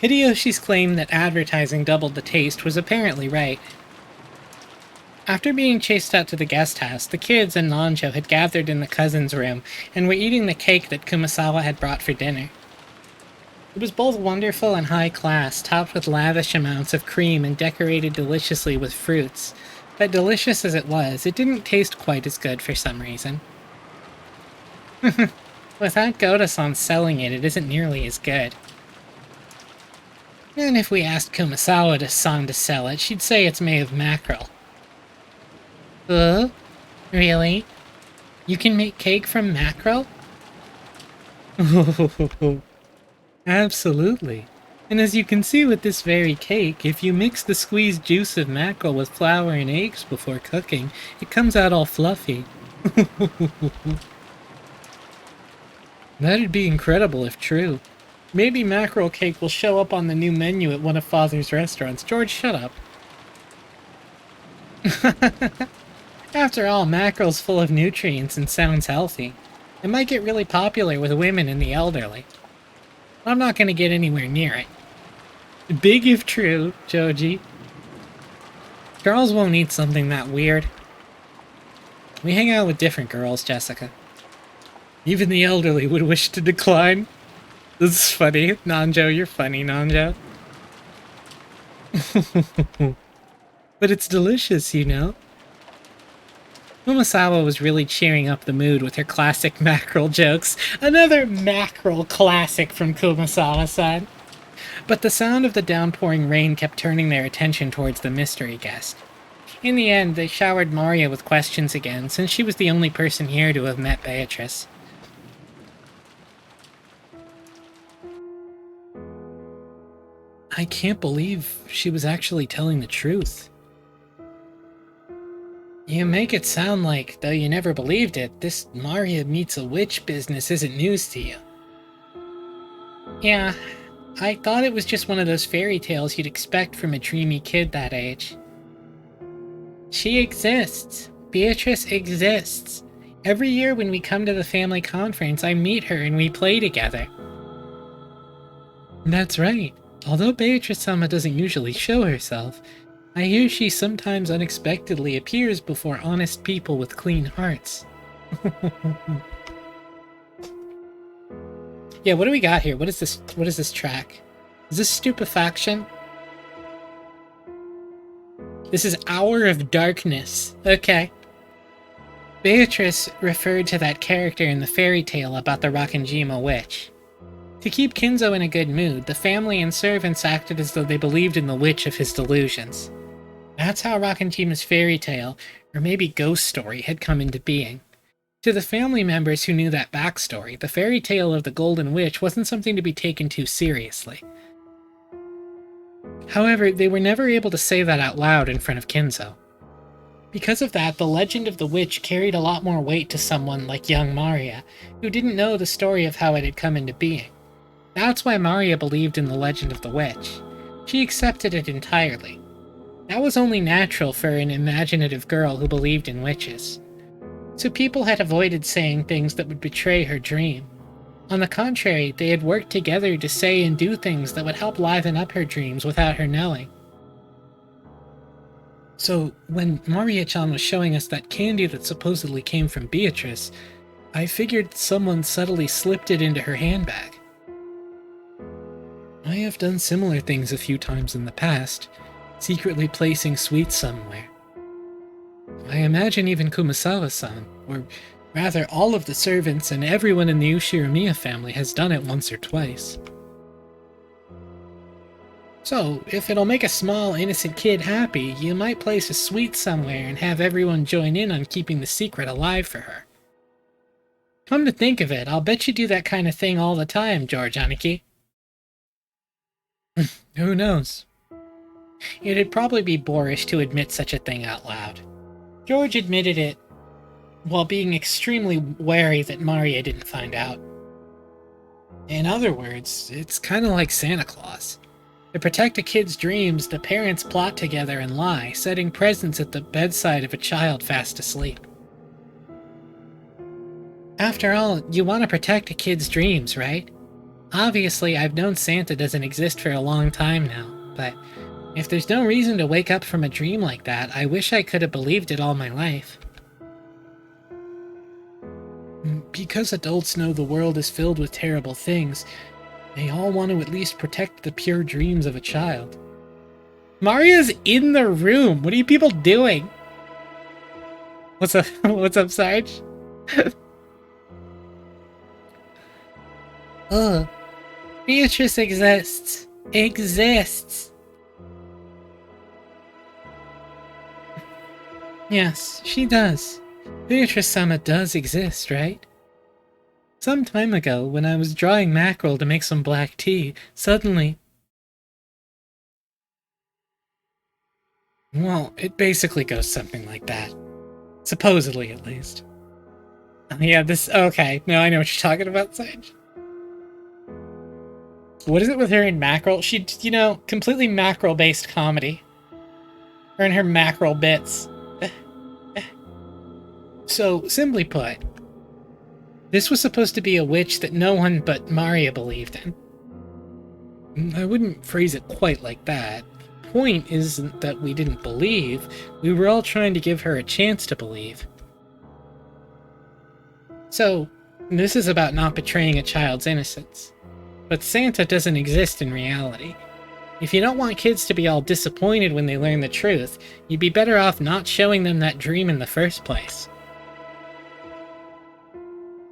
Hideyoshi's claim that advertising doubled the taste was apparently right. After being chased out to the guest house, the kids and Nanjo had gathered in the cousin's room and were eating the cake that Kumasawa had brought for dinner. It was both wonderful and high class, topped with lavish amounts of cream and decorated deliciously with fruits. But delicious as it was, it didn't taste quite as good for some reason. Without Goda-san selling it, it isn't nearly as good. And if we asked Kumasawa-san to sell it, she'd say it's made of mackerel. Really? You can make cake from mackerel? Absolutely. And as you can see with this very cake, if you mix the squeezed juice of mackerel with flour and eggs before cooking, it comes out all fluffy. That'd be incredible if true. Maybe mackerel cake will show up on the new menu at one of Father's restaurants. George, shut up. After all, mackerel's full of nutrients and sounds healthy. It might get really popular with women and the elderly. I'm not going to get anywhere near it. Big if true, Joji. Girls won't eat something that weird. We hang out with different girls, Jessica. Even the elderly would wish to decline. This is funny. Nanjo, you're funny, Nanjo. But it's delicious, you know? Kumasawa was really cheering up the mood with her classic mackerel jokes. Another mackerel classic from Kumasawa-san. But the sound of the downpouring rain kept turning their attention towards the mystery guest. In the end, they showered Maria with questions again, since she was the only person here to have met Beatrice. I can't believe she was actually telling the truth. You make it sound like, though you never believed it, this Maria meets a witch business isn't news to you. Yeah, I thought it was just one of those fairy tales you'd expect from a dreamy kid that age. She exists. Beatrice exists. Every year when we come to the family conference, I meet her and we play together. That's right. Although Beatrice-sama doesn't usually show herself, I hear she sometimes unexpectedly appears before honest people with clean hearts. Yeah, what do we got here? What is this track? Is this Stupefaction? This is Hour of Darkness. Okay. Beatrice referred to that character in the fairy tale about the Rakanjima witch. To keep Kinzo in a good mood, the family and servants acted as though they believed in the witch of his delusions. That's how Rakanjima's fairy tale, or maybe ghost story, had come into being. To the family members who knew that backstory, the fairy tale of the Golden Witch wasn't something to be taken too seriously. However, they were never able to say that out loud in front of Kinzo. Because of that, the legend of the witch carried a lot more weight to someone like young Maria, who didn't know the story of how it had come into being. That's why Maria believed in the legend of the witch. She accepted it entirely. That was only natural for an imaginative girl who believed in witches. So people had avoided saying things that would betray her dream. On the contrary, they had worked together to say and do things that would help liven up her dreams without her knowing. So, when Maria-chan was showing us that candy that supposedly came from Beatrice, I figured someone subtly slipped it into her handbag. I have done similar things a few times in the past, secretly placing sweets somewhere. I imagine even Kumasawa-san, or rather all of the servants and everyone in the Ushiramiya family has done it once or twice. So, if it'll make a small, innocent kid happy, you might place a sweet somewhere and have everyone join in on keeping the secret alive for her. Come to think of it, I'll bet you do that kind of thing all the time, George Aniki. Who knows? It'd probably be boorish to admit such a thing out loud. George admitted it while being extremely wary that Maria didn't find out. In other words, it's kind of like Santa Claus. To protect a kid's dreams, the parents plot together and lie, setting presents at the bedside of a child fast asleep. After all, you want to protect a kid's dreams, right? Obviously, I've known Santa doesn't exist for a long time now, but if there's no reason to wake up from a dream like that, I wish I could have believed it all my life. Because adults know the world is filled with terrible things, they all want to at least protect the pure dreams of a child. Maria's in the room. What are you people doing? What's up? What's up, Sarge? Ugh. Beatrice exists. Exists. Yes, she does. Beatrice-sama does exist, right? Some time ago, when I was drawing mackerel to make some black tea, suddenly... Well, it basically goes something like that. Supposedly, at least. Yeah, this... Okay, now I know what you're talking about, Sage. What is it with her in mackerel? She, completely mackerel-based comedy. Her and her mackerel bits. So, simply put, this was supposed to be a witch that no one but Maria believed in. I wouldn't phrase it quite like that. The point isn't that we didn't believe, we were all trying to give her a chance to believe. So, this is about not betraying a child's innocence. But Santa doesn't exist in reality. If you don't want kids to be all disappointed when they learn the truth, you'd be better off not showing them that dream in the first place.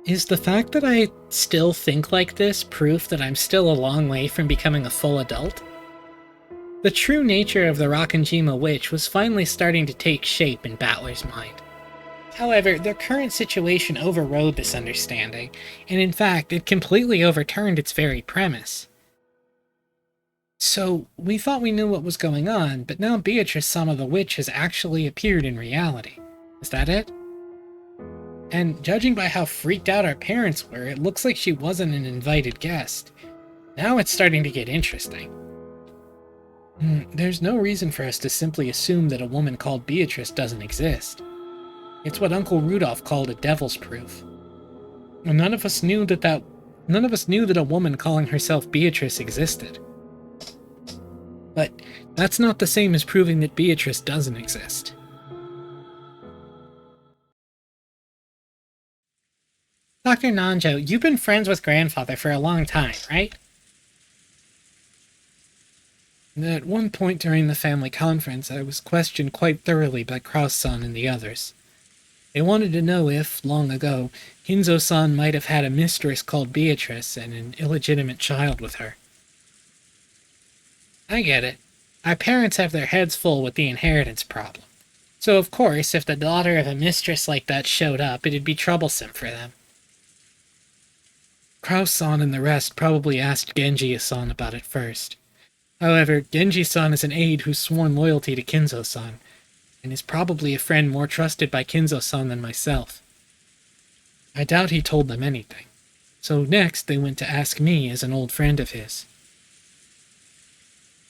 Is the fact that I still think like this proof that I'm still a long way from becoming a full adult? The true nature of the Rockanjima witch was finally starting to take shape in Battler's mind. However, their current situation overrode this understanding, and in fact, it completely overturned its very premise. So, we thought we knew what was going on, but now Beatrice-sama the witch has actually appeared in reality. Is that it? And judging by how freaked out our parents were, it looks like she wasn't an invited guest. Now it's starting to get interesting. There's no reason for us to simply assume that a woman called Beatrice doesn't exist. It's what Uncle Rudolph called a devil's proof. And none of us knew that a woman calling herself Beatrice existed. But that's not the same as proving that Beatrice doesn't exist. Dr. Nanjo, you've been friends with Grandfather for a long time, right? At one point during the family conference, I was questioned quite thoroughly by Kraus-san and the others. They wanted to know if, long ago, Hinzo-san might have had a mistress called Beatrice and an illegitimate child with her. I get it. Our parents have their heads full with the inheritance problem. So of course, if the daughter of a mistress like that showed up, it'd be troublesome for them. Kraus-san and the rest probably asked Genji-san about it first. However, Genji-san is an aide who's sworn loyalty to Kinzo-san, and is probably a friend more trusted by Kinzo-san than myself. I doubt he told them anything. So next they went to ask me as an old friend of his.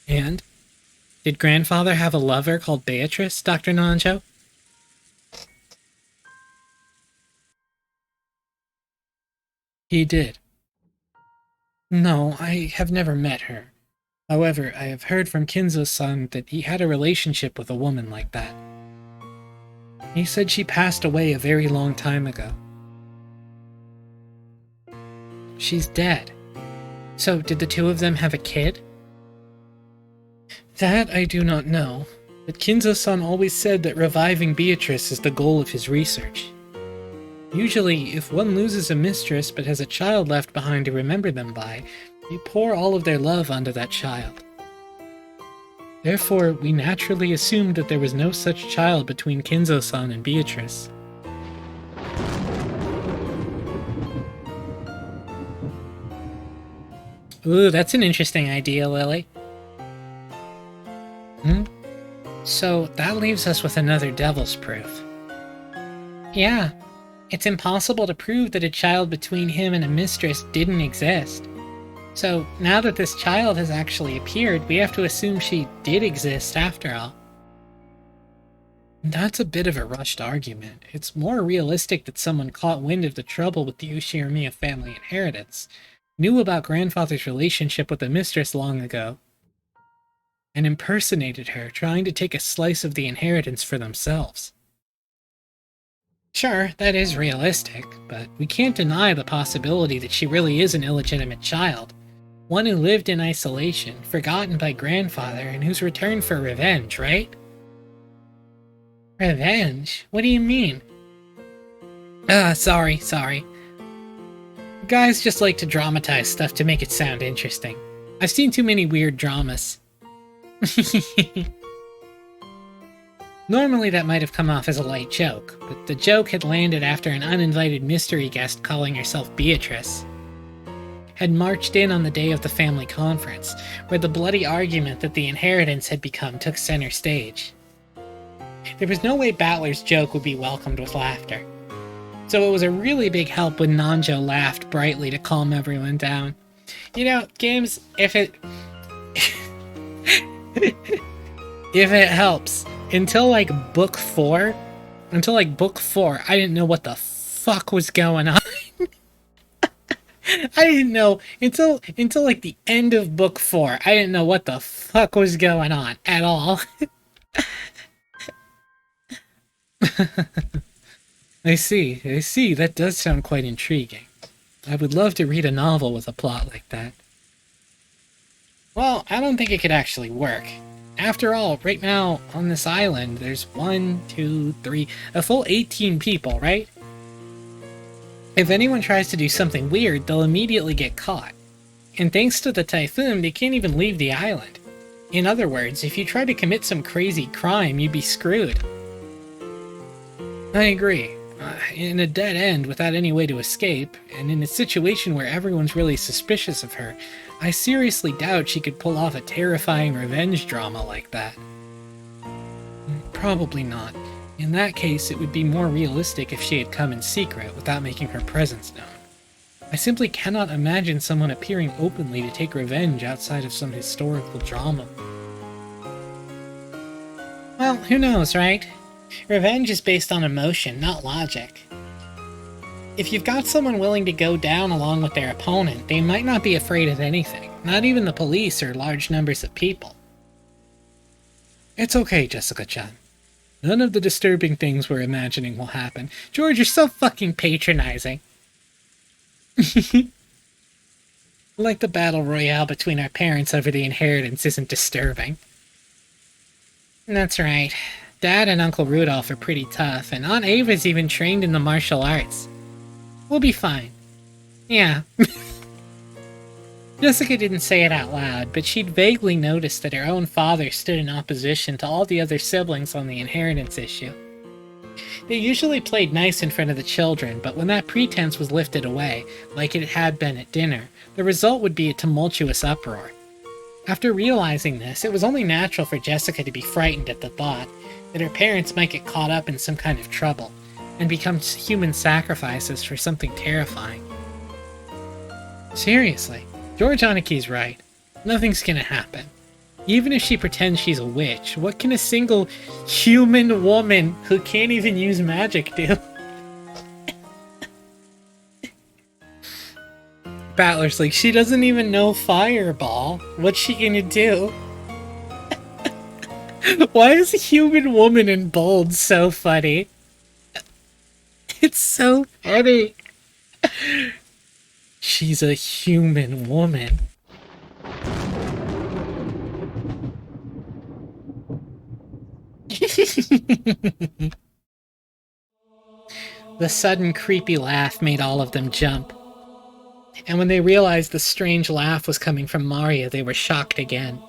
And? Did Grandfather have a lover called Beatrice, Dr. Nanjo? He did. No, I have never met her. However, I have heard from Kinzo-san that he had a relationship with a woman like that. He said she passed away a very long time ago. She's dead. So, did the two of them have a kid? That I do not know, but Kinzo-san always said that reviving Beatrice is the goal of his research. Usually, if one loses a mistress but has a child left behind to remember them by, they pour all of their love onto that child. Therefore, we naturally assumed that there was no such child between Kinzo-san and Beatrice. Ooh, that's an interesting idea, Lily. So, that leaves us with another devil's proof. Yeah, it's impossible to prove that a child between him and a mistress didn't exist. So, now that this child has actually appeared, we have to assume she did exist after all. That's a bit of a rushed argument. It's more realistic that someone caught wind of the trouble with the Ushiramiya family inheritance. knew about grandfather's relationship with the mistress long ago, and impersonated her, trying to take a slice of the inheritance for themselves. Sure, that is realistic, but we can't deny the possibility that she really is an illegitimate child. One who lived in isolation, forgotten by grandfather, and who's returned for revenge, right? Revenge? What do you mean? Sorry. Guys just like to dramatize stuff to make it sound interesting. I've seen too many weird dramas. Normally that might have come off as a light joke, but the joke had landed after an uninvited mystery guest calling herself Beatrice had marched in on the day of the family conference, where the bloody argument that the inheritance had become took center stage. There was no way Battler's joke would be welcomed with laughter, so it was a really big help when Nanjo laughed brightly to calm everyone down. You know, games, if it helps, until book 4, I didn't know what the fuck was going on. I didn't know until the end of book 4. I didn't know what the fuck was going on at all. I see. That does sound quite intriguing. I would love to read a novel with a plot like that. Well, I don't think it could actually work. After all, right now on this island, there's 1, 2, 3, a full 18 people, right? If anyone tries to do something weird, they'll immediately get caught. And thanks to the typhoon, they can't even leave the island. In other words, if you try to commit some crazy crime, you'd be screwed. I agree. In a dead end without any way to escape, and in a situation where everyone's really suspicious of her, I seriously doubt she could pull off a terrifying revenge drama like that. Probably not. In that case, it would be more realistic if she had come in secret without making her presence known. I simply cannot imagine someone appearing openly to take revenge outside of some historical drama. Well, who knows, right? Revenge is based on emotion, not logic. If you've got someone willing to go down along with their opponent, they might not be afraid of anything, not even the police or large numbers of people. It's okay, Jessica-chan. None of the disturbing things we're imagining will happen. George, you're so fucking patronizing. Like the battle royale between our parents over the inheritance isn't disturbing. That's right. Dad and Uncle Rudolph are pretty tough, and Aunt Ava's even trained in the martial arts. We'll be fine. Yeah. Jessica didn't say it out loud, but she'd vaguely noticed that her own father stood in opposition to all the other siblings on the inheritance issue. They usually played nice in front of the children, but when that pretense was lifted away, like it had been at dinner, the result would be a tumultuous uproar. After realizing this, it was only natural for Jessica to be frightened at the thought that her parents might get caught up in some kind of trouble, and become human sacrifices for something terrifying. Seriously, George Anaki's right. Nothing's gonna happen. Even if she pretends she's a witch, what can a single human woman who can't even use magic do? Battler's like, she doesn't even know Fireball. What's she gonna do? Why is a human woman in bold so funny? It's so funny. She's a human woman. The sudden creepy laugh made all of them jump. And when they realized the strange laugh was coming from Maria, they were shocked again.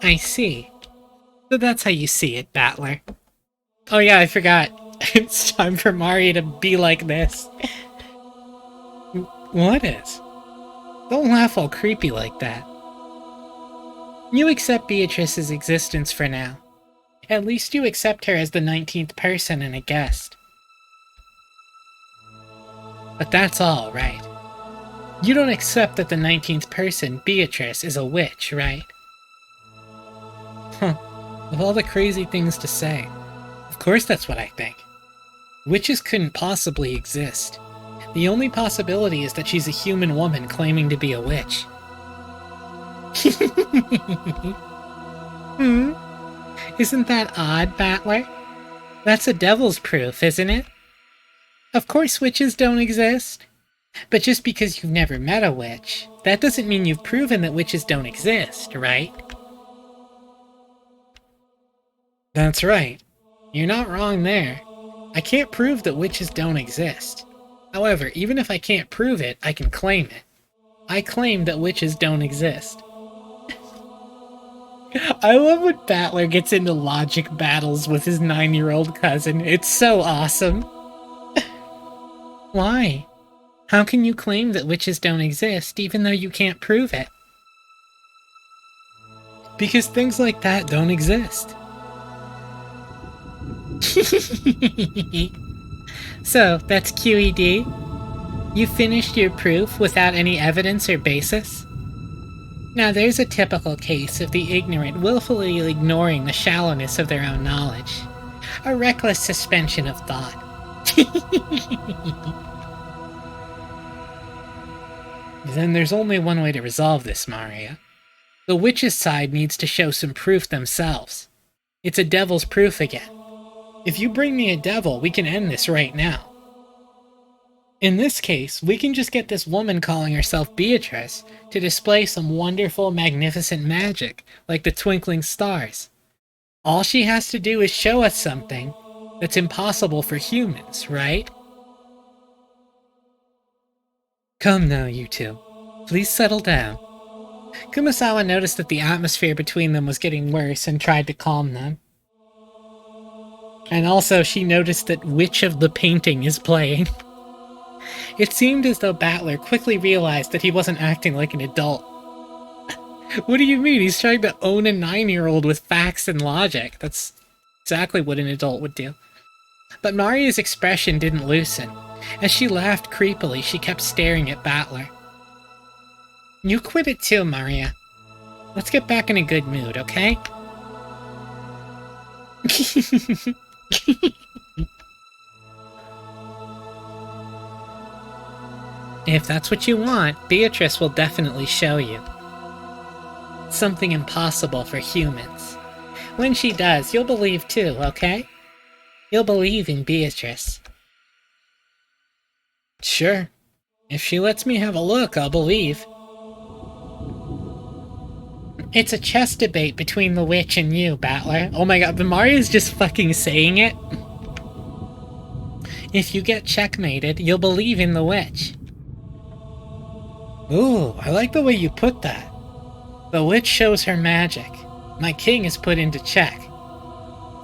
I see. So that's how you see it, Battler. Oh yeah, I forgot. It's time for Maria to be like this. What is? Don't laugh all creepy like that. You accept Beatrice's existence for now. At least you accept her as the 19th person and a guest. But that's all, right? You don't accept that the 19th person, Beatrice, is a witch, right? Huh. Of all the crazy things to say, of course that's what I think. Witches couldn't possibly exist. The only possibility is that she's a human woman claiming to be a witch. Hmm? Isn't that odd, Battler? That's a devil's proof, isn't it? Of course witches don't exist. But just because you've never met a witch, that doesn't mean you've proven that witches don't exist, right? That's right. You're not wrong there. I can't prove that witches don't exist. However, even if I can't prove it, I can claim it. I claim that witches don't exist. I love when Battler gets into logic battles with his 9-year-old cousin. It's so awesome. Why? How can you claim that witches don't exist even though you can't prove it? Because things like that don't exist. So, that's QED? You finished your proof without any evidence or basis? Now there's a typical case of the ignorant willfully ignoring the shallowness of their own knowledge. A reckless suspension of thought. Then there's only one way to resolve this, Maria. The witch's side needs to show some proof themselves. It's a devil's proof again. If you bring me a devil, we can end this right now. In this case, we can just get this woman calling herself Beatrice to display some wonderful, magnificent magic, like the twinkling stars. All she has to do is show us something that's impossible for humans, right? Come now, you two. Please settle down. Kumasawa noticed that the atmosphere between them was getting worse and tried to calm them. And also, she noticed that Witch of the Painting is playing. It seemed as though Battler quickly realized that he wasn't acting like an adult. What do you mean? He's trying to own a 9-year-old with facts and logic. That's exactly what an adult would do. But Maria's expression didn't loosen. As she laughed creepily, she kept staring at Battler. You quit it too, Maria. Let's get back in a good mood, okay? If that's what you want, Beatrice will definitely show you. Something impossible for humans. When she does, you'll believe too, okay? You'll believe in Beatrice. Sure. If she lets me have a look, I'll believe. It's a chess debate between the witch and you, Battler. Oh my god, but Maria's just fucking saying it. If you get checkmated, you'll believe in the witch. Ooh, I like the way you put that. The witch shows her magic. My king is put into check.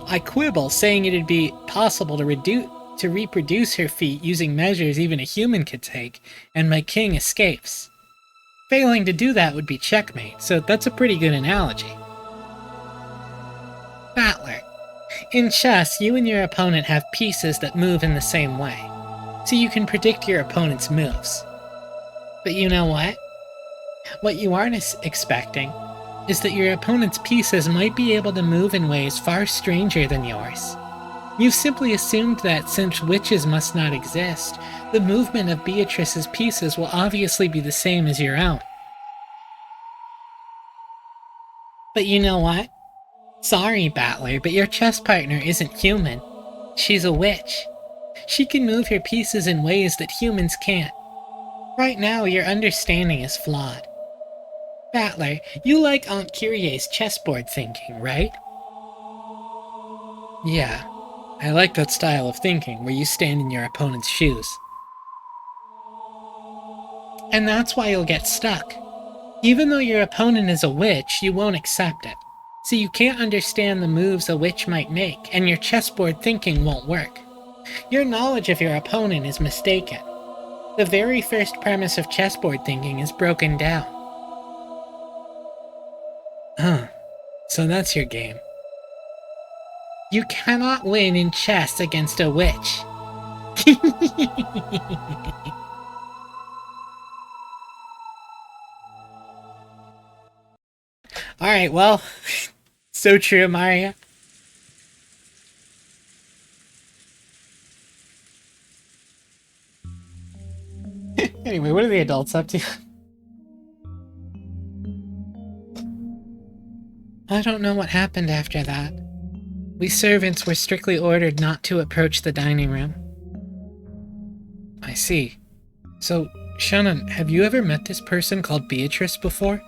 I quibble, saying it'd be possible to reproduce her feat using measures even a human could take, and my king escapes. Failing to do that would be checkmate, so that's a pretty good analogy. Battler, in chess, you and your opponent have pieces that move in the same way, so you can predict your opponent's moves. But you know what? What you aren't expecting is that your opponent's pieces might be able to move in ways far stranger than yours. You've simply assumed that since witches must not exist, the movement of Beatrice's pieces will obviously be the same as your own. But you know what? Sorry, Battler, but your chess partner isn't human. She's a witch. She can move her pieces in ways that humans can't. Right now, your understanding is flawed. Battler, you like Aunt Curie's chessboard thinking, right? Yeah, I like that style of thinking, where you stand in your opponent's shoes. And that's why you'll get stuck. Even though your opponent is a witch, you won't accept it. So you can't understand the moves a witch might make, and your chessboard thinking won't work. Your knowledge of your opponent is mistaken. The very first premise of chessboard thinking is broken down. Huh. So that's your game. You cannot win in chess against a witch. Alright, well, so true, Maria. Anyway, what are the adults up to? I don't know what happened after that. We servants were strictly ordered not to approach the dining room. I see. So, Shannon, have you ever met this person called Beatrice before?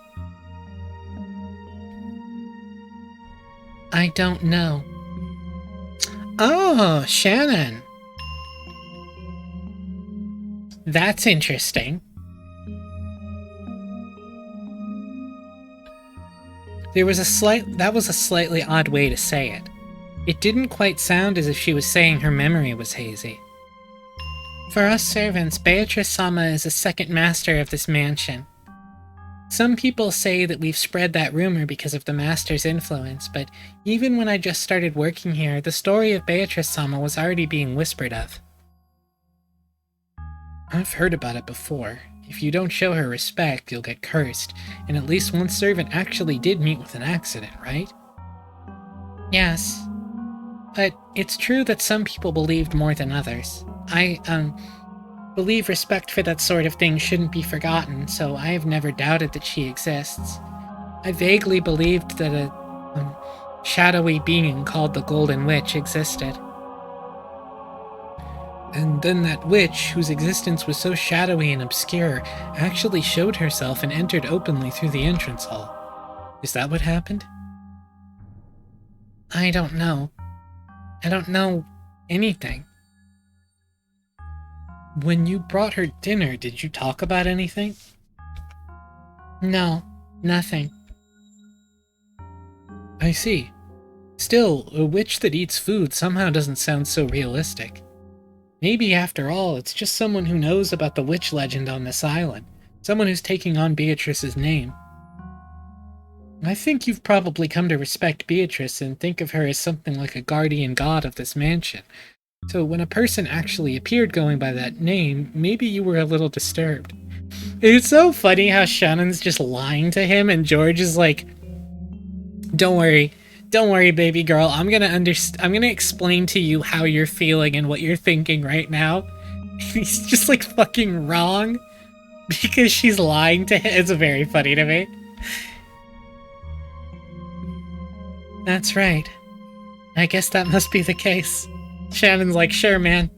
I don't know. Oh, Shannon. That's interesting. That was a slightly odd way to say it. It didn't quite sound as if she was saying her memory was hazy. For us servants, Beatrice-sama is a second master of this mansion. Some people say that we've spread that rumor because of the master's influence, but even when I just started working here, the story of Beatrice-sama was already being whispered of. I've heard about it before. If you don't show her respect, you'll get cursed, and at least one servant actually did meet with an accident, right? Yes. But it's true that some people believed more than others. I believe respect for that sort of thing shouldn't be forgotten, so I have never doubted that she exists. I vaguely believed that a shadowy being called the Golden Witch existed. And then that witch, whose existence was so shadowy and obscure, actually showed herself and entered openly through the entrance hall. Is that what happened? I don't know. I don't know anything. When you brought her dinner, did you talk about anything? No, nothing. I see. Still, a witch that eats food somehow doesn't sound so realistic. Maybe, after all, it's just someone who knows about the witch legend on this island. Someone who's taking on Beatrice's name. I think you've probably come to respect Beatrice and think of her as something like a guardian god of this mansion. So when a person actually appeared going by that name, maybe you were a little disturbed. It's so funny how Shannon's just lying to him and George is like, Don't worry, baby girl. I'm gonna explain to you how you're feeling and what you're thinking right now." He's just like fucking wrong because she's lying to him. It's very funny to me. That's right. I guess that must be the case. Shannon's like, "Sure, man."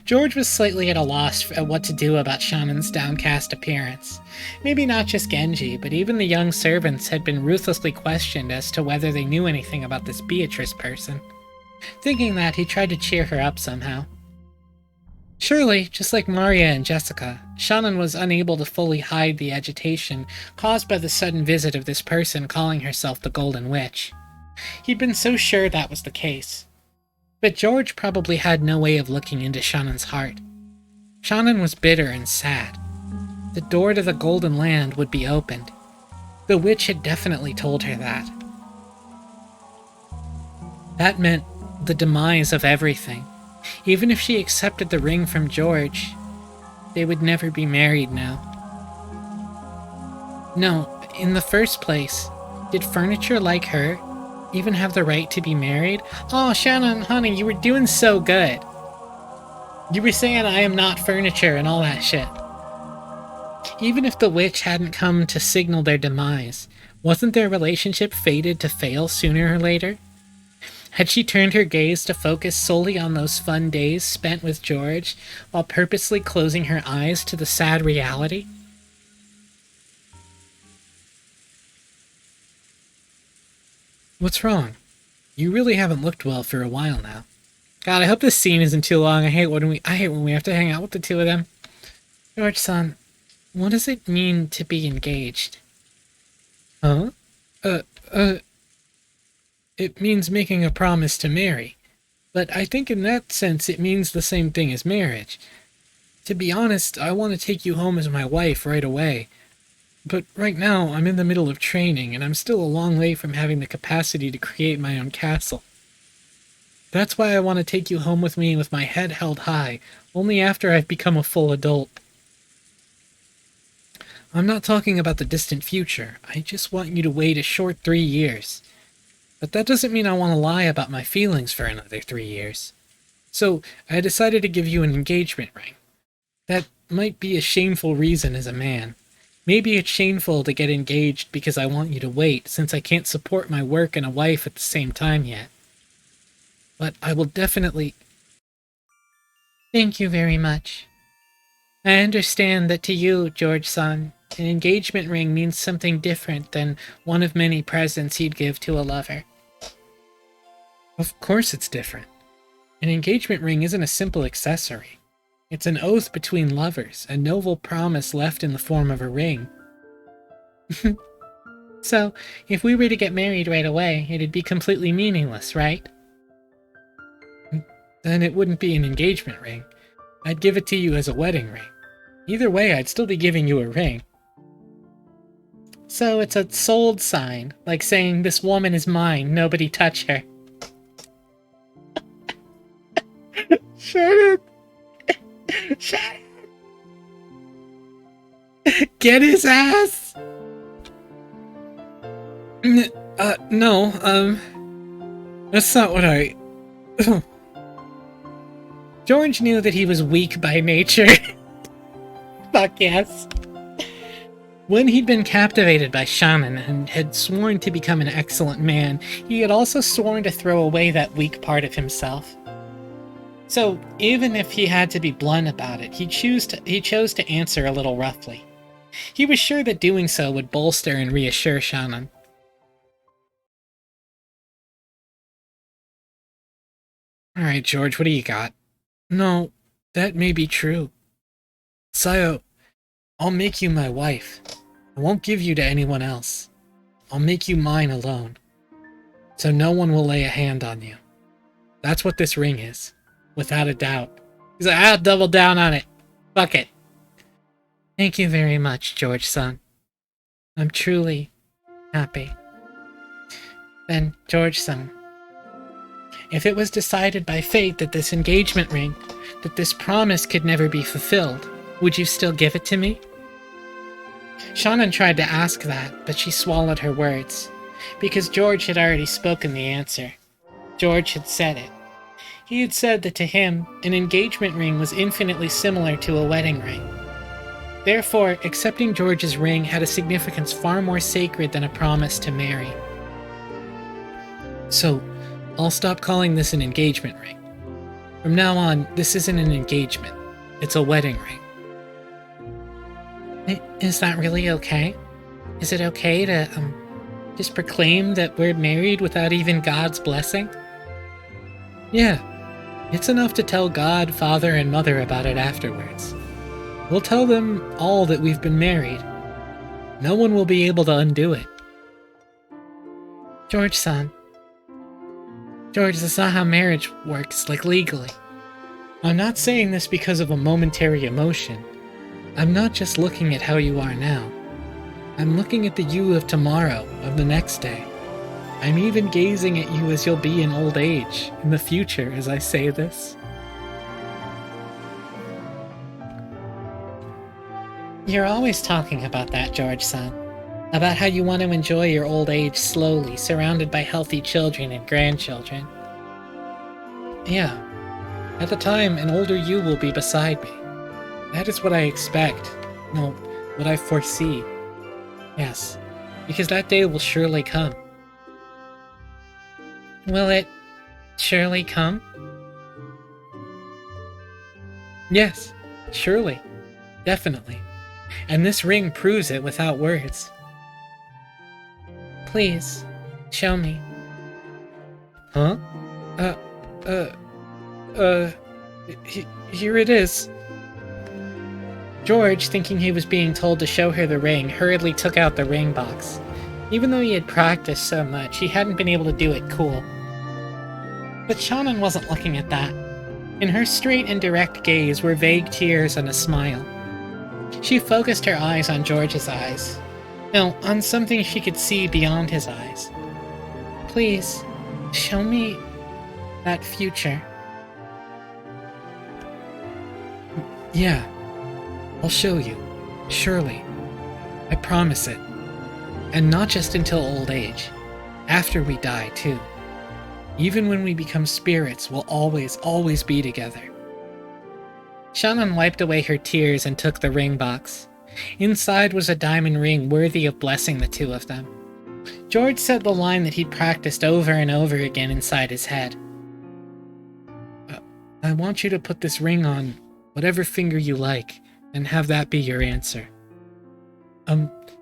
George was slightly at a loss at what to do about Shannon's downcast appearance. Maybe not just Genji, but even the young servants had been ruthlessly questioned as to whether they knew anything about this Beatrice person. Thinking that, he tried to cheer her up somehow. Surely, just like Maria and Jessica, Shannon was unable to fully hide the agitation caused by the sudden visit of this person calling herself the Golden Witch. He'd been so sure that was the case. But George probably had no way of looking into Shannon's heart. Shannon was bitter and sad. The door to the Golden Land would be opened. The witch had definitely told her that. That meant the demise of everything. Even if she accepted the ring from George, they would never be married now. No, in the first place, did furniture like her even have the right to be married? Oh, Shannon, honey, you were doing so good. You were saying I am not furniture and all that shit. Even if the witch hadn't come to signal their demise, wasn't their relationship fated to fail sooner or later? Had she turned her gaze to focus solely on those fun days spent with George, while purposely closing her eyes to the sad reality? What's wrong? You really haven't looked well for a while now. God, I hope this scene isn't too long. I hate when we have to hang out with the two of them. George-san, what does it mean to be engaged? Huh? It means making a promise to marry. But I think in that sense it means the same thing as marriage. To be honest, I want to take you home as my wife right away. But right now, I'm in the middle of training, and I'm still a long way from having the capacity to create my own castle. That's why I want to take you home with me with my head held high, only after I've become a full adult. I'm not talking about the distant future. I just want you to wait a short 3 years. But that doesn't mean I want to lie about my feelings for another 3 years. So, I decided to give you an engagement ring. That might be a shameful reason as a man. Maybe it's shameful to get engaged because I want you to wait, since I can't support my work and a wife at the same time yet. But I will definitely... Thank you very much. I understand that to you, George-san, an engagement ring means something different than one of many presents you'd give to a lover. Of course it's different. An engagement ring isn't a simple accessory. It's an oath between lovers, a noble promise left in the form of a ring. So, if we were to get married right away, it'd be completely meaningless, right? Then it wouldn't be an engagement ring. I'd give it to you as a wedding ring. Either way, I'd still be giving you a ring. So it's a sold sign, like saying, this woman is mine, nobody touch her. Shut it! Shut it! Get his ass! No, that's not what I... George knew that he was weak by nature. Fuck yes. When he'd been captivated by Shannon and had sworn to become an excellent man, he had also sworn to throw away that weak part of himself. So, even if he had to be blunt about it, he chose to answer a little roughly. He was sure that doing so would bolster and reassure Shannon. Alright, George, what do you got? No, that may be true. Sayo, I'll make you my wife. I won't give you to anyone else. I'll make you mine alone. So no one will lay a hand on you. That's what this ring is. Without a doubt. He's like, I'll double down on it. Fuck it. Thank you very much, George-san. I'm truly happy. Then, George-san, if it was decided by fate that this engagement ring, that this promise could never be fulfilled, would you still give it to me? Shannon tried to ask that, but she swallowed her words, because George had already spoken the answer. George had said it. He had said that to him, an engagement ring was infinitely similar to a wedding ring. Therefore, accepting George's ring had a significance far more sacred than a promise to marry. So, I'll stop calling this an engagement ring. From now on, this isn't an engagement. It's a wedding ring. Is that really okay? Is it okay to, just proclaim that we're married without even God's blessing? Yeah. It's enough to tell God, Father, and Mother about it afterwards. We'll tell them all that we've been married. No one will be able to undo it. George-san. George, that's not how marriage works, like legally. I'm not saying this because of a momentary emotion. I'm not just looking at how you are now. I'm looking at the you of tomorrow, of the next day. I'm even gazing at you as you'll be in old age, in the future, as I say this. You're always talking about that, George-san. About how you want to enjoy your old age slowly, surrounded by healthy children and grandchildren. Yeah. At the time, an older you will be beside me. That is what I expect. No, what I foresee. Yes, because that day will surely come. Will it surely come? Yes, surely. Definitely. And this ring proves it without words. Please, show me. Huh? Here it is. George, thinking he was being told to show her the ring, hurriedly took out the ring box. Even though he had practiced so much, he hadn't been able to do it cool. But Shannon wasn't looking at that. In her straight and direct gaze were vague tears and a smile. She focused her eyes on George's eyes. No, on something she could see beyond his eyes. Please, show me that future. Yeah, I'll show you. Surely. I promise it. And not just until old age. After we die, too. Even when we become spirits, we'll always, always be together. Shannon wiped away her tears and took the ring box. Inside was a diamond ring worthy of blessing the two of them. George said the line that he'd practiced over and over again inside his head. I want you to put this ring on whatever finger you like, and have that be your answer.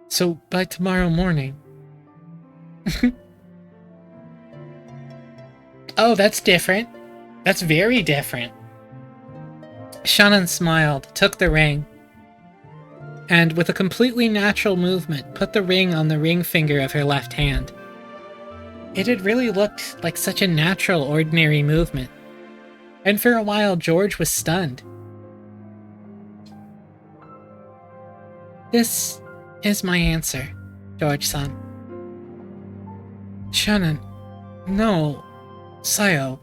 So by tomorrow morning... Oh, that's different. That's very different. Shannon smiled, took the ring, and with a completely natural movement, put the ring on the ring finger of her left hand. It had really looked like such a natural, ordinary movement. And for a while, George was stunned. This is my answer, George-san. Shannon, no, Sayo.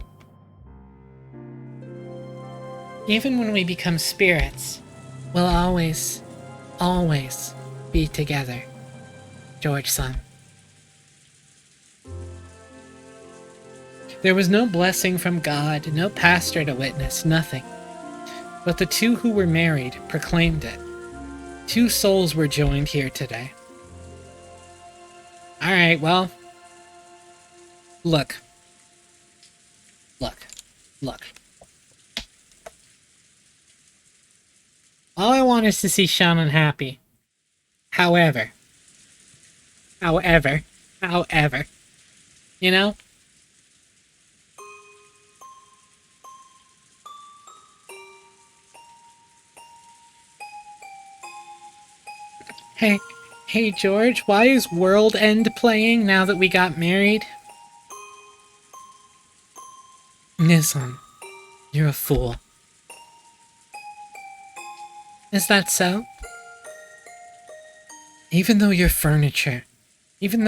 Even when we become spirits, we'll always be together, George-san. There was no blessing from God, no pastor to witness, nothing. But the two who were married proclaimed it. Two souls were joined here today. Alright, well... Look. All I want is to see Shannon happy. However, you know? Hey George, why is World End playing now that we got married? Nissan, you're a fool. Is that so? Even though you're furniture, I'm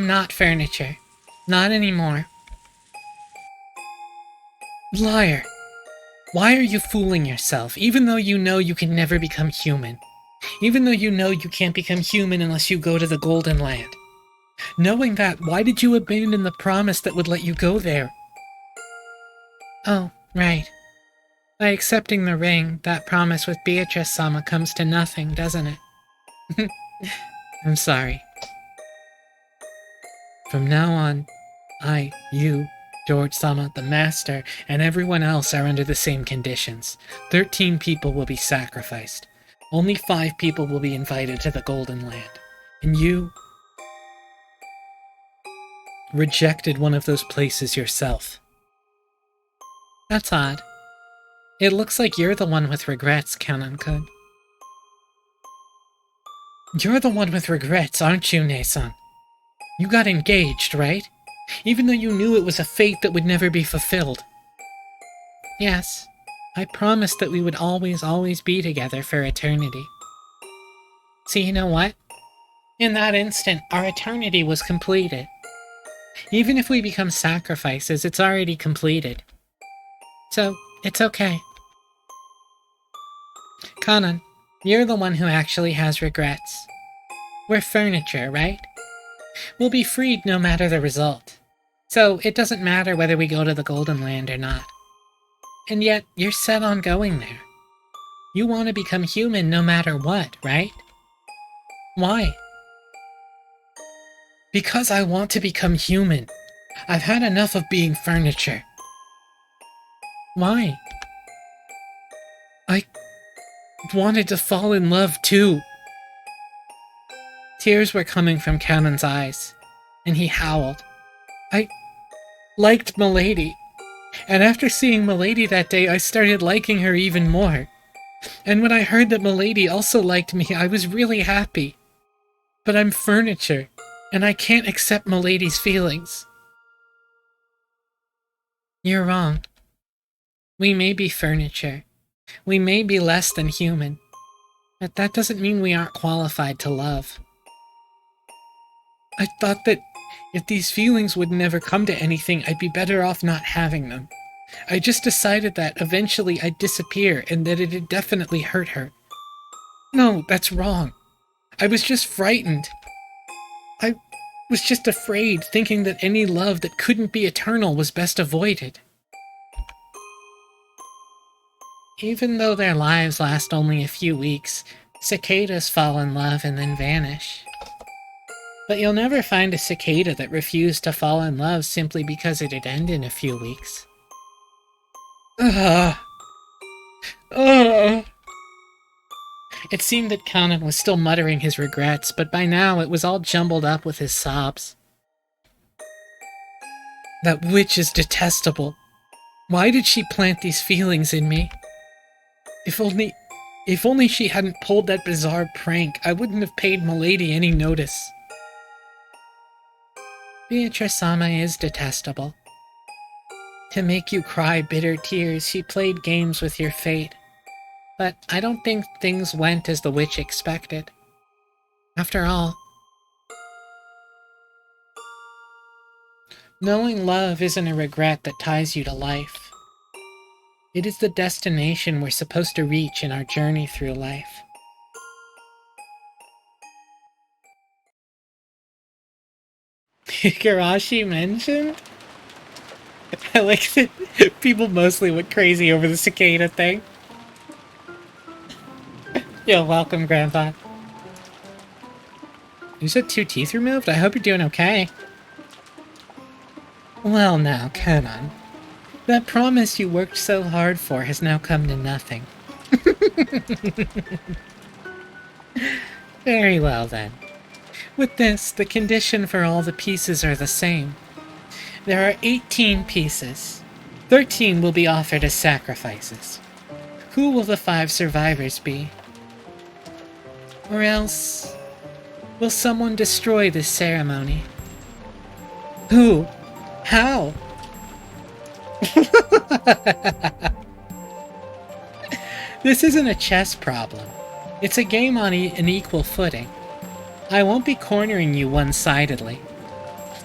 not furniture. Not anymore. Liar. Why are you fooling yourself, even though you know you can never become human? Even though you know you can't become human unless you go to the Golden Land? Knowing that, why did you abandon the promise that would let you go there? Oh, right. By accepting the ring, that promise with Beatrice-sama comes to nothing, doesn't it? I'm sorry. From now on, you, George-sama, the master, and everyone else are under the same conditions. 13 people will be sacrificed. Only 5 people will be invited to the Golden Land. And you rejected one of those places yourself. That's odd. It looks like you're the one with regrets, Kanan-kun. You're the one with regrets, aren't you, Ne-san? You got engaged, right? Even though you knew it was a fate that would never be fulfilled. Yes, I promised that we would always be together for eternity. See, you know what? In that instant, our eternity was completed. Even if we become sacrifices, it's already completed. So, it's okay. Kanan, you're the one who actually has regrets. We're furniture, right? We'll be freed no matter the result. So, it doesn't matter whether we go to the Golden Land or not. And yet, you're set on going there. You want to become human no matter what, right? Why? Because I want to become human. I've had enough of being furniture. Why? I wanted to fall in love too. Tears were coming from Kanan's eyes, and he howled. I liked Milady, and after seeing Milady that day, I started liking her even more. And when I heard that Milady also liked me, I was really happy. But I'm furniture, and I can't accept Milady's feelings. You're wrong. We may be furniture. We may be less than human. But that doesn't mean we aren't qualified to love. I thought that if these feelings would never come to anything, I'd be better off not having them. I just decided that eventually I'd disappear and that it'd definitely hurt her. No, that's wrong. I was just frightened. I was just afraid, thinking that any love that couldn't be eternal was best avoided. Even though their lives last only a few weeks, cicadas fall in love and then vanish. But you'll never find a cicada that refused to fall in love simply because it'd end in a few weeks. Ugh. Ugh. It seemed that Conan was still muttering his regrets, but by now it was all jumbled up with his sobs. That witch is detestable. Why did she plant these feelings in me? If only she hadn't pulled that bizarre prank, I wouldn't have paid Milady any notice. Beatrice-sama is detestable. To make you cry bitter tears, she played games with your fate. But I don't think things went as the witch expected. After all, knowing love isn't a regret that ties you to life. It is the destination we're supposed to reach in our journey through life. Higurashi mentioned? I like that people mostly went crazy over the cicada thing. Yo, welcome, Grandpa. You said 2 teeth removed? I hope you're doing okay. Well now, Conan. That promise you worked so hard for has now come to nothing. Very well then. With this, the condition for all the pieces are the same. There are 18 pieces. 13 will be offered as sacrifices. Who will the 5 survivors be? Or else, will someone destroy this ceremony? Who? How? This isn't a chess problem. It's a game on an equal footing. I won't be cornering you one-sidedly.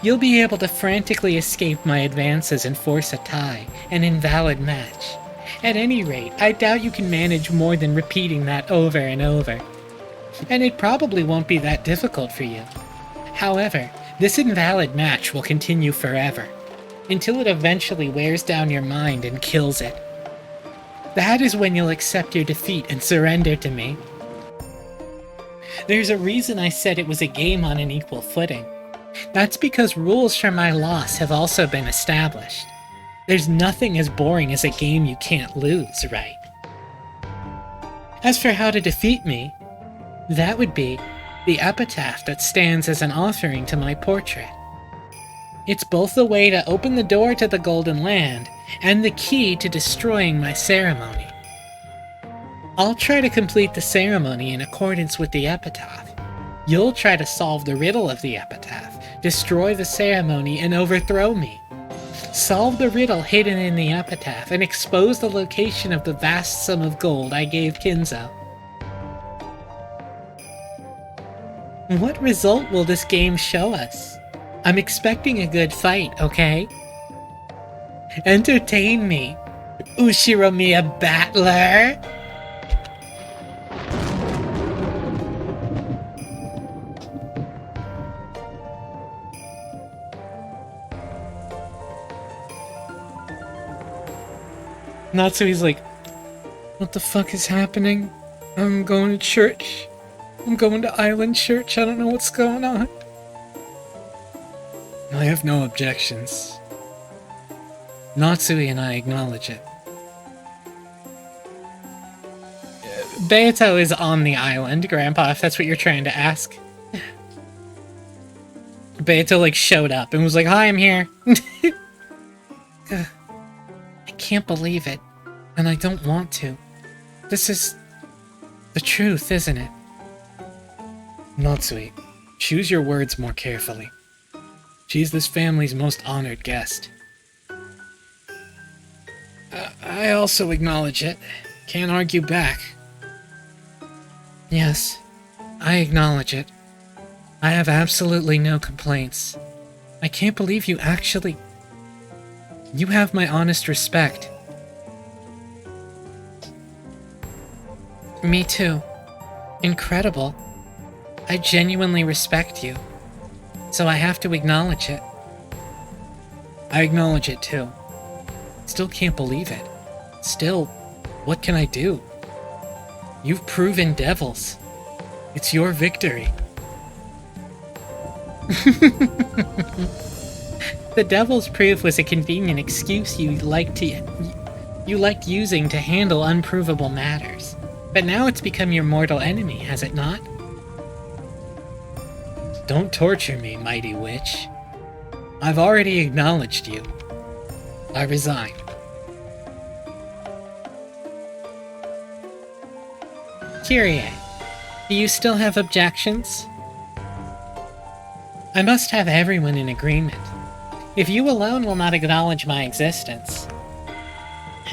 You'll be able to frantically escape my advances and force a tie, an invalid match. At any rate, I doubt you can manage more than repeating that over and over. And it probably won't be that difficult for you. However, this invalid match will continue forever, until it eventually wears down your mind and kills it. That is when you'll accept your defeat and surrender to me. There's a reason I said it was a game on an equal footing. That's because rules for my loss have also been established. There's nothing as boring as a game you can't lose, right? As for how to defeat me, that would be the epitaph that stands as an offering to my portrait. It's both the way to open the door to the Golden Land and the key to destroying my ceremony. I'll try to complete the ceremony in accordance with the epitaph. You'll try to solve the riddle of the epitaph, destroy the ceremony, and overthrow me. Solve the riddle hidden in the epitaph and expose the location of the vast sum of gold I gave Kinzo. What result will this game show us? I'm expecting a good fight, okay? Entertain me, Ushiromiya Battler! Natsui's like, what the fuck is happening? I'm going to church. I'm going to Island Church. I don't know what's going on. I have no objections. Natsui and I acknowledge it. Beato is on the island, Grandpa, if that's what you're trying to ask. Beato, like, showed up and was like, hi, I'm here. I can't believe it, and I don't want to. This is the truth, isn't it? Natsui, choose your words more carefully. She's this family's most honored guest. I also acknowledge it. Can't argue back. Yes, I acknowledge it. I have absolutely no complaints. I can't believe you actually... You have my honest respect. Me too. Incredible. I genuinely respect you. So I have to acknowledge it. I acknowledge it too. Still can't believe it. Still What can I do? You've proven devils. It's your victory. The devil's proof was a convenient excuse you liked using to handle unprovable matters. But now it's become your mortal enemy, has it not? Don't torture me, mighty witch. I've already acknowledged you. I resign. Kyrie, do you still have objections? I must have everyone in agreement. If you alone will not acknowledge my existence.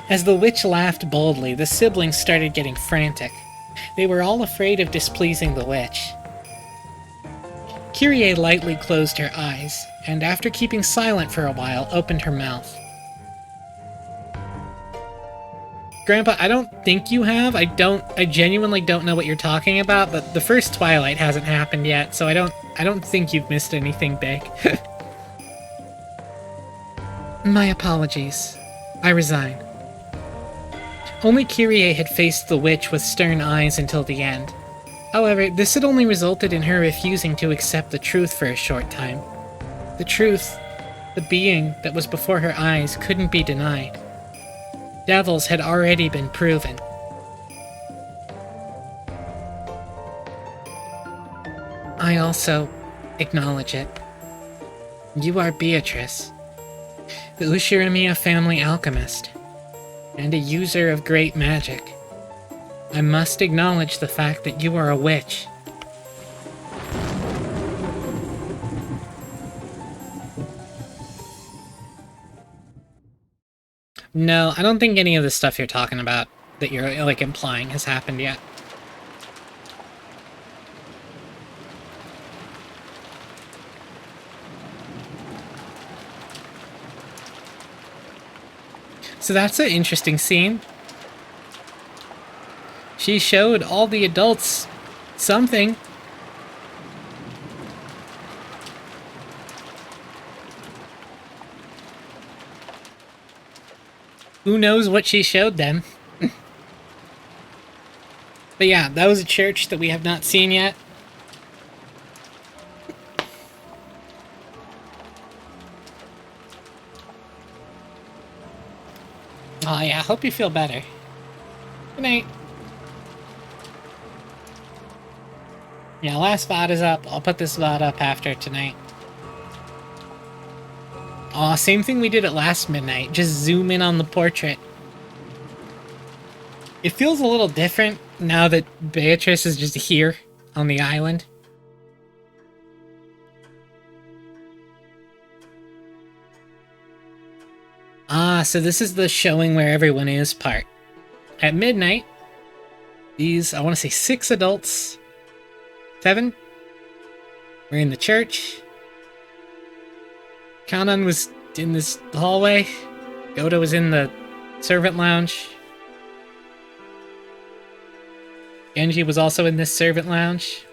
As the witch laughed boldly, the siblings started getting frantic. They were all afraid of displeasing the witch. Kyrie lightly closed her eyes, and after keeping silent for a while, opened her mouth. Grandpa, I don't think you have. I genuinely don't know what you're talking about, but the first Twilight hasn't happened yet, so I don't think you've missed anything big. My apologies. I resign. Only Kyrie had faced the witch with stern eyes until the end. However, this had only resulted in her refusing to accept the truth for a short time. The truth, the being that was before her eyes, couldn't be denied. Devils had already been proven. I also acknowledge it. You are Beatrice, the Ushirimiya family alchemist, and a user of great magic. I must acknowledge the fact that you are a witch. No, I don't think any of the stuff you're talking about, that you're, like, implying has happened yet. So that's an interesting scene. She showed all the adults something. Who knows what she showed them? But yeah, that was a church that we have not seen yet. Oh yeah, I hope you feel better. Good night. Yeah, last VOD is up. I'll put this VOD up after tonight. Aw, same thing we did at last midnight. Just zoom in on the portrait. It feels a little different now that Beatrice is just here on the island. Ah, so this is the showing where everyone is part. At midnight, these, I want to say 6 adults, 7, were in the church. Kanan was in this hallway. Goda was in the servant lounge. Genji was also in this servant lounge.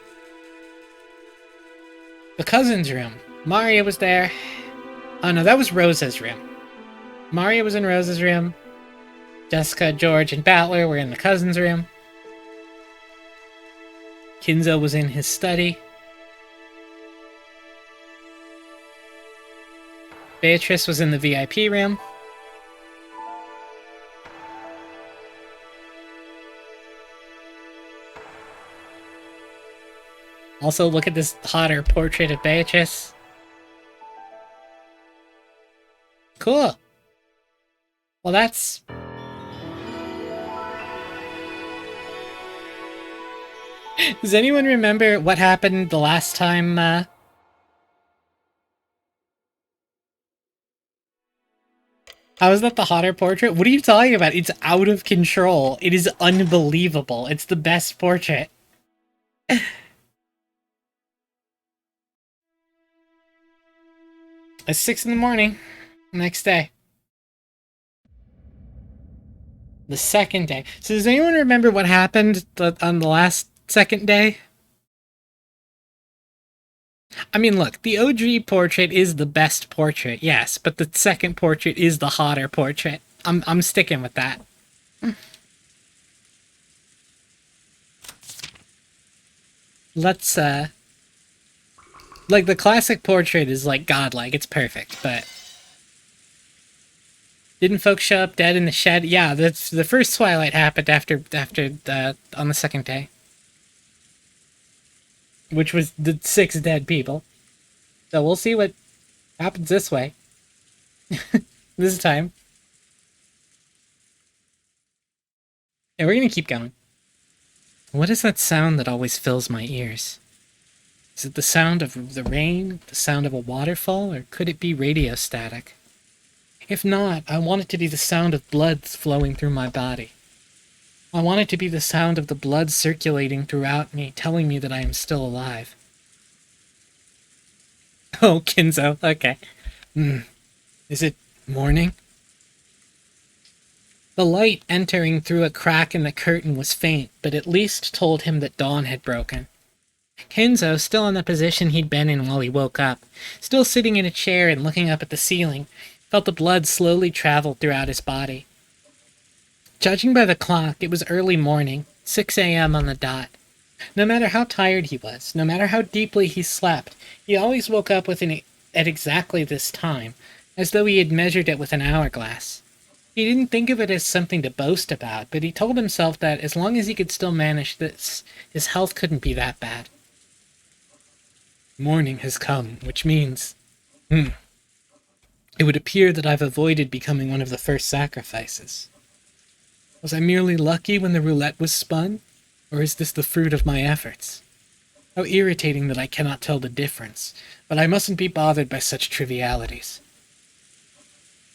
The cousin's room. Maria was there. Oh no, that was Rosa's room. Maria was in Rosa's room. Jessica, George, and Battler were in the cousin's room. Kinzo was in his study. Beatrice was in the VIP room. Also, look at this hotter portrait of Beatrice. Cool. Well, that's... Does anyone remember what happened the last time, How is that the hotter portrait? What are you talking about? It's out of control. It is unbelievable. It's the best portrait. It's 6 in the morning. Next day. The second day. So does anyone remember what happened on the last second day? I mean, look, the OG portrait is the best portrait, yes, but the second portrait is the hotter portrait. I'm sticking with that. let's, like, the classic portrait is, like, godlike. It's perfect, but... Didn't folks show up dead in the shed? Yeah, that's the first twilight happened on the second day. Which was the 6 dead people. So we'll see what happens this way. This time. Yeah, we're gonna keep going. What is that sound that always fills my ears? Is it the sound of the rain, the sound of a waterfall, or could it be radio static? If not, I want it to be the sound of blood flowing through my body. I want it to be the sound of the blood circulating throughout me, telling me that I am still alive. Oh, Kinzo, okay. Is it morning? The light entering through a crack in the curtain was faint, but at least told him that dawn had broken. Kinzo, still in the position he'd been in while he woke up, still sitting in a chair and looking up at the ceiling, felt the blood slowly travel throughout his body. Judging by the clock, it was early morning, 6 a.m. on the dot. No matter how tired he was, no matter how deeply he slept, he always woke up at exactly this time, as though he had measured it with an hourglass. He didn't think of it as something to boast about, but he told himself that as long as he could still manage this, his health couldn't be that bad. Morning has come, which means... It would appear that I've avoided becoming one of the first sacrifices. Was I merely lucky when the roulette was spun? Or is this the fruit of my efforts? How irritating that I cannot tell the difference, but I mustn't be bothered by such trivialities.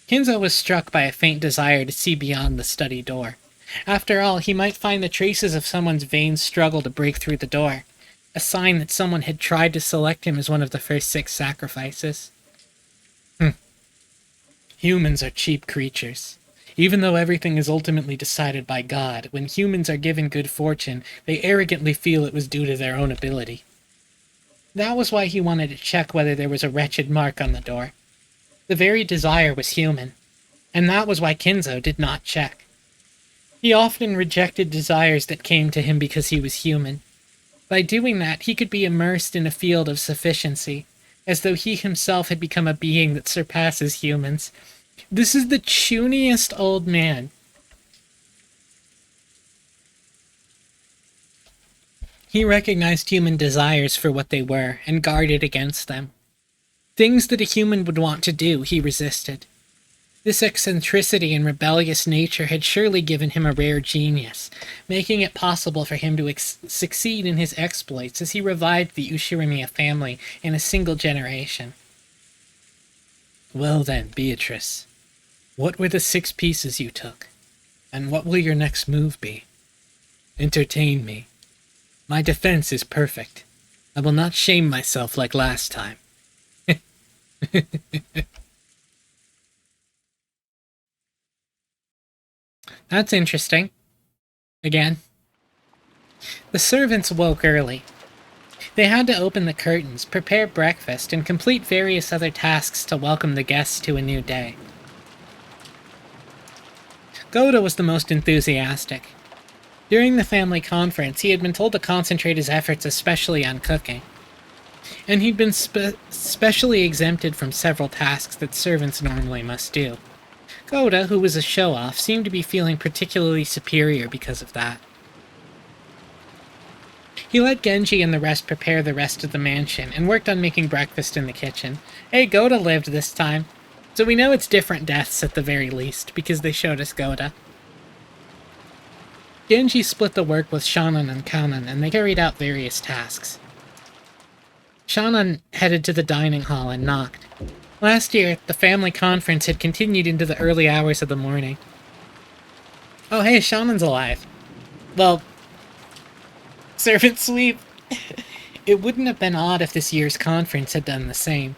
Kinzo was struck by a faint desire to see beyond the study door. After all, he might find the traces of someone's vain struggle to break through the door, a sign that someone had tried to select him as one of the first 6 sacrifices. Humans are cheap creatures. Even though everything is ultimately decided by God, when humans are given good fortune, they arrogantly feel it was due to their own ability. That was why he wanted to check whether there was a wretched mark on the door. The very desire was human, and that was why Kinzo did not check. He often rejected desires that came to him because he was human. By doing that, he could be immersed in a field of sufficiency, as though he himself had become a being that surpasses humans. This is the chuniest old man. He recognized human desires for what they were, and guarded against them. Things that a human would want to do, he resisted. This eccentricity and rebellious nature had surely given him a rare genius, making it possible for him to succeed in his exploits as he revived the Ushirimiya family in a single generation. Well then, Beatrice, what were the 6 pieces you took? And what will your next move be? Entertain me. My defense is perfect. I will not shame myself like last time. That's interesting. Again. The servants woke early. They had to open the curtains, prepare breakfast, and complete various other tasks to welcome the guests to a new day. Goda was the most enthusiastic. During the family conference, he had been told to concentrate his efforts especially on cooking. And he'd been specially exempted from several tasks that servants normally must do. Goda, who was a show-off, seemed to be feeling particularly superior because of that. He let Genji and the rest prepare the rest of the mansion, and worked on making breakfast in the kitchen. Hey, Goda lived this time. So we know it's different deaths at the very least, because they showed us Goda. Genji split the work with Shannon and Kanan, and they carried out various tasks. Shannon headed to the dining hall and knocked. Last year, the family conference had continued into the early hours of the morning. Oh hey, Shannon's alive. Well, servant sweep. It wouldn't have been odd if this year's conference had done the same.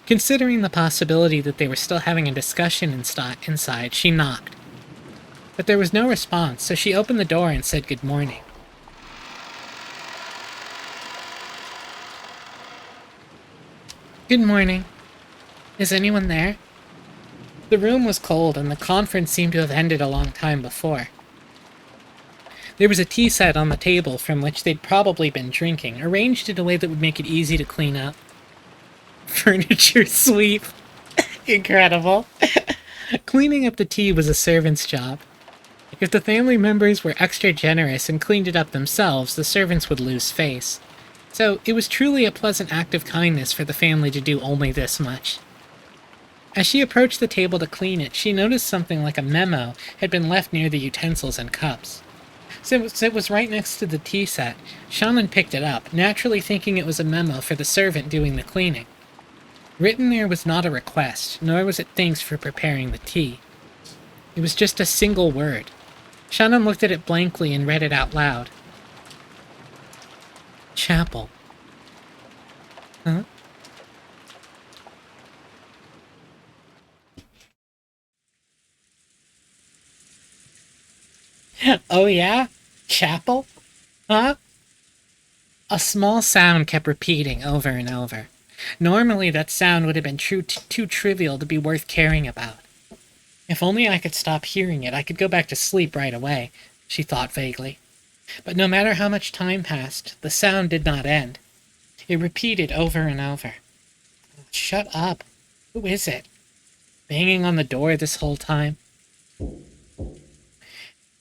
Considering the possibility that they were still having a discussion inside, she knocked. But there was no response, so she opened the door and said good morning. Good morning. Is anyone there? The room was cold, and the conference seemed to have ended a long time before. There was a tea set on the table from which they'd probably been drinking, arranged in a way that would make it easy to clean up. Furniture sweep. Incredible. Cleaning up the tea was a servant's job. If the family members were extra generous and cleaned it up themselves, the servants would lose face. So it was truly a pleasant act of kindness for the family to do only this much. As she approached the table to clean it, she noticed something like a memo had been left near the utensils and cups. Since it was right next to the tea set, Shannon picked it up, naturally thinking it was a memo for the servant doing the cleaning. Written there was not a request, nor was it thanks for preparing the tea. It was just a single word. Shannon looked at it blankly and read it out loud. Chapel. Huh? Oh yeah? Chapel? Huh? A small sound kept repeating over and over. Normally that sound would have been too trivial to be worth caring about. If only I could stop hearing it, I could go back to sleep right away, she thought vaguely. But no matter how much time passed, the sound did not end. It repeated over and over. Shut up. Who is it? Banging on the door this whole time?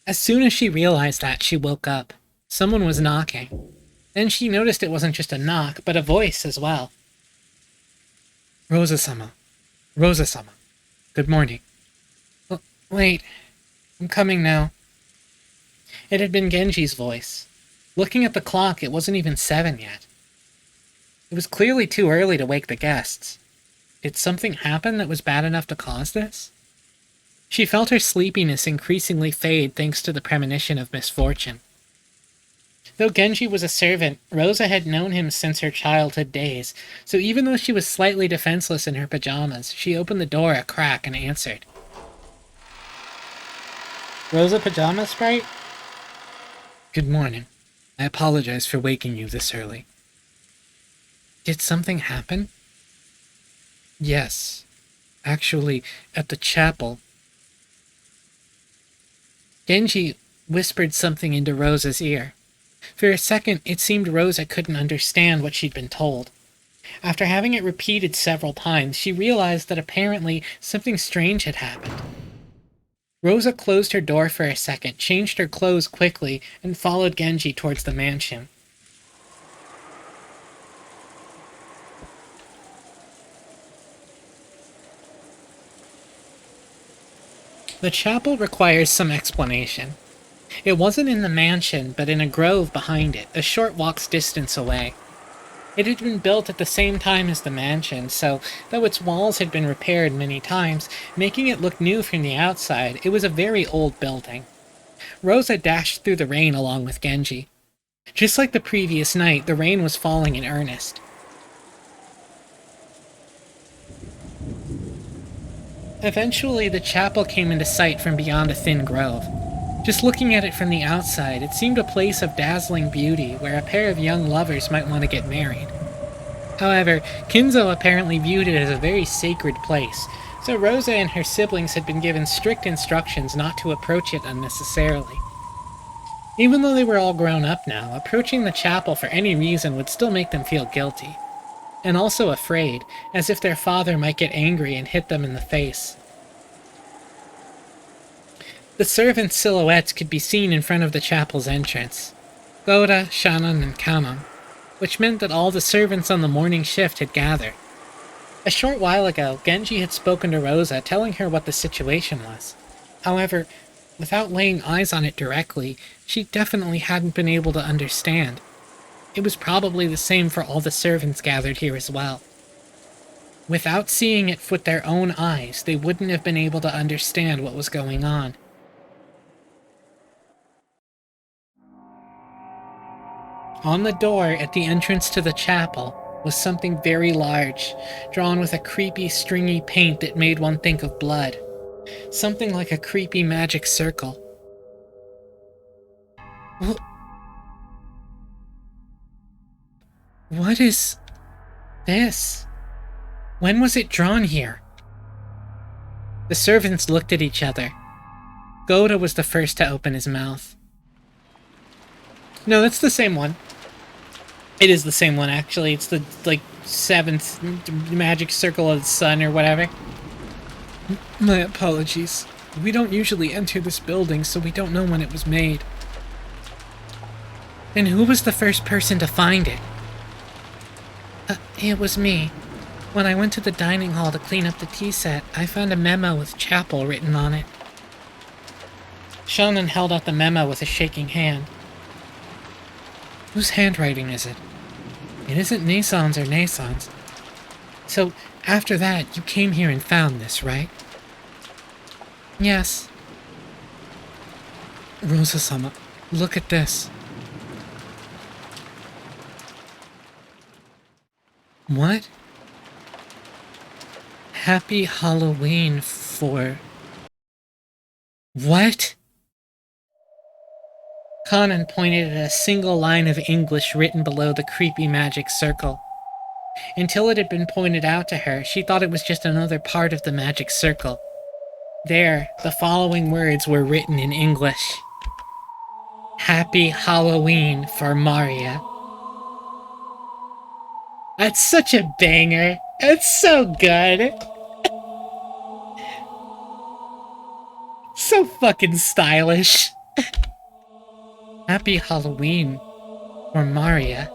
As soon as she realized that, she woke up. Someone was knocking. Then she noticed it wasn't just a knock, but a voice as well. Rosa-sama. Rosa-sama. Good morning. Wait. I'm coming now. It had been Genji's voice. Looking at the clock, it wasn't even 7 yet. It was clearly too early to wake the guests. Did something happen that was bad enough to cause this? She felt her sleepiness increasingly fade thanks to the premonition of misfortune. Though Genji was a servant, Rosa had known him since her childhood days, so even though she was slightly defenseless in her pajamas, she opened the door a crack and answered. Rosa Pajama Sprite? Good morning. I apologize for waking you this early. Did something happen? Yes. Actually, at the chapel. Genji whispered something into Rosa's ear. For a second, it seemed Rosa couldn't understand what she'd been told. After having it repeated several times, she realized that apparently something strange had happened. Rosa closed her door for a second, changed her clothes quickly, and followed Genji towards the mansion. The chapel requires some explanation. It wasn't in the mansion, but in a grove behind it, a short walk's distance away. It had been built at the same time as the mansion, so, though its walls had been repaired many times, making it look new from the outside, it was a very old building. Rosa dashed through the rain along with Genji. Just like the previous night, the rain was falling in earnest. Eventually, the chapel came into sight from beyond a thin grove. Just looking at it from the outside, it seemed a place of dazzling beauty where a pair of young lovers might want to get married. However, Kinzo apparently viewed it as a very sacred place, so Rosa and her siblings had been given strict instructions not to approach it unnecessarily. Even though they were all grown up now, approaching the chapel for any reason would still make them feel guilty. And also afraid, as if their father might get angry and hit them in the face. The servants' silhouettes could be seen in front of the chapel's entrance. Goda, Shannon, and Kanon, which meant that all the servants on the morning shift had gathered. A short while ago, Genji had spoken to Rosa, telling her what the situation was. However, without laying eyes on it directly, she definitely hadn't been able to understand. It was probably the same for all the servants gathered here as well. Without seeing it with their own eyes, they wouldn't have been able to understand what was going on. On the door at the entrance to the chapel was something very large, drawn with a creepy, stringy paint that made one think of blood. Something like a creepy magic circle. What is this? When was it drawn here? The servants looked at each other. Goda was the first to open his mouth. No, that's the same one. It is the same one, actually. It's the, like, 7th magic circle of the sun or whatever. My apologies. We don't usually enter this building, so we don't know when it was made. Then who was the first person to find it? It was me. When I went to the dining hall to clean up the tea set, I found a memo with chapel written on it. Shonen held out the memo with a shaking hand. Whose handwriting is it? It isn't Nason's or Nason's. So, after that, you came here and found this, right? Yes. Rosa-sama, look at this. What? Happy Halloween for... What? Kanan pointed at a single line of English written below the creepy magic circle. Until it had been pointed out to her, she thought it was just another part of the magic circle. There, the following words were written in English. Happy Halloween for Maria. That's such a banger. It's so good. So fucking stylish. Happy Halloween for Maria.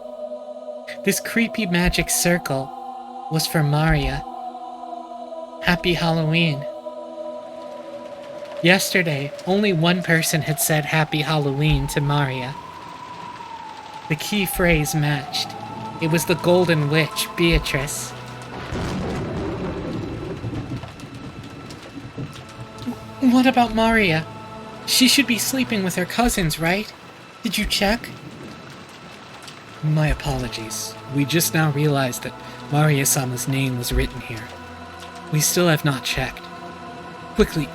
This creepy magic circle was for Maria. Happy Halloween. Yesterday, only one person had said Happy Halloween to Maria. The key phrase matched. It was the Golden Witch, Beatrice. What about Maria? She should be sleeping with her cousins, right? Did you check? My apologies. We just now realized that Maria-sama's name was written here. We still have not checked. Quickly.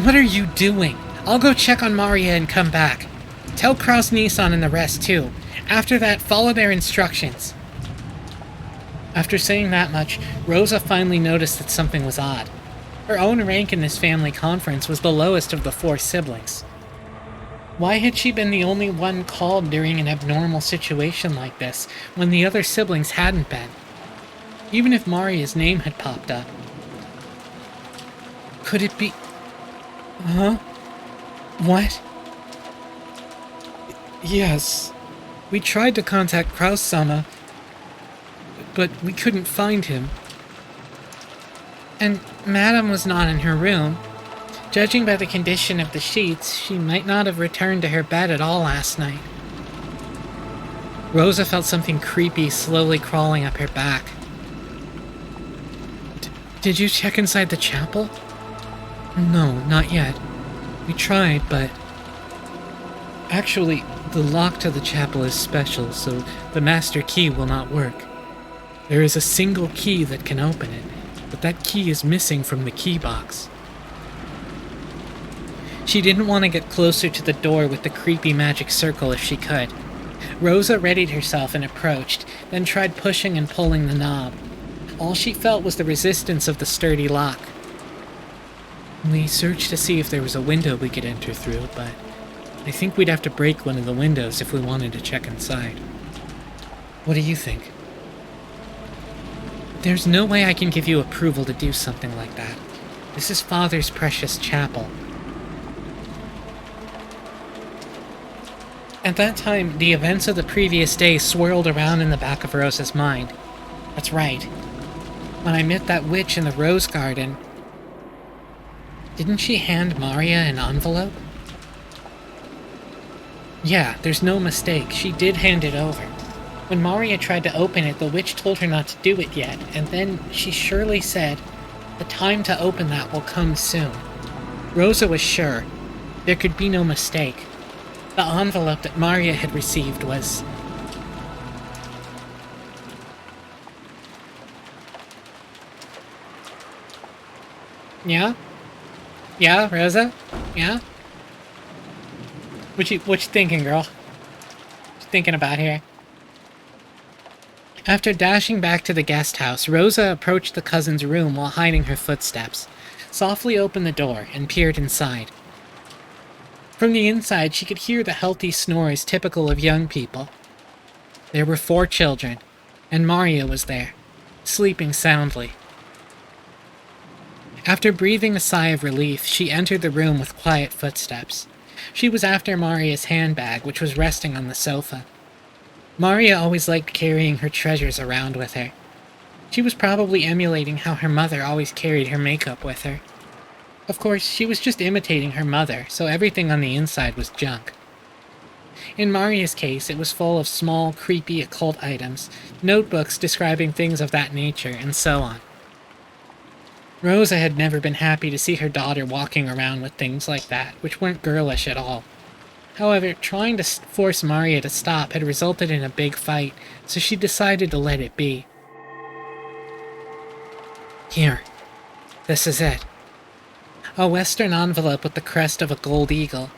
What are you doing? I'll go check on Maria and come back. Tell Kraus Nissan and the rest too. After that, follow their instructions. After saying that much, Rosa finally noticed that something was odd. Her own rank in this family conference was the lowest of the 4 siblings. Why had she been the only one called during an abnormal situation like this, when the other siblings hadn't been? Even if Maria's name had popped up. Could it be... Huh? What? Yes. We tried to contact Kraus-sama, but we couldn't find him. And Madame was not in her room. Judging by the condition of the sheets, she might not have returned to her bed at all last night. Rosa felt something creepy slowly crawling up her back. Did you check inside the chapel? No, not yet. We tried, but... Actually, the lock to the chapel is special, so the master key will not work. There is a single key that can open it, but that key is missing from the key box. She didn't want to get closer to the door with the creepy magic circle if she could. Rosa readied herself and approached, then tried pushing and pulling the knob. All she felt was the resistance of the sturdy lock. We searched to see if there was a window we could enter through, but I think we'd have to break one of the windows if we wanted to check inside. What do you think? There's no way I can give you approval to do something like that. This is Father's precious chapel. At that time, the events of the previous day swirled around in the back of Rosa's mind. That's right. When I met that witch in the rose garden, didn't she hand Maria an envelope? Yeah, there's no mistake. She did hand it over. When Maria tried to open it, the witch told her not to do it yet, and then she surely said, "The time to open that will come soon." Rosa was sure. There could be no mistake. The envelope that Maria had received was... Yeah? Yeah, Rosa? Yeah? What you thinking, girl? What you thinking about here? After dashing back to the guest house, Rosa approached the cousin's room while hiding her footsteps, softly opened the door, and peered inside. From the inside, she could hear the healthy snores typical of young people. There were 4 children, and Maria was there, sleeping soundly. After breathing a sigh of relief, she entered the room with quiet footsteps. She was after Maria's handbag, which was resting on the sofa. Maria always liked carrying her treasures around with her. She was probably emulating how her mother always carried her makeup with her. Of course, she was just imitating her mother, so everything on the inside was junk. In Maria's case, it was full of small, creepy occult items, notebooks describing things of that nature, and so on. Rosa had never been happy to see her daughter walking around with things like that, which weren't girlish at all. However, trying to force Maria to stop had resulted in a big fight, so she decided to let it be. Here. This is it. A Western envelope with the crest of a gold eagle.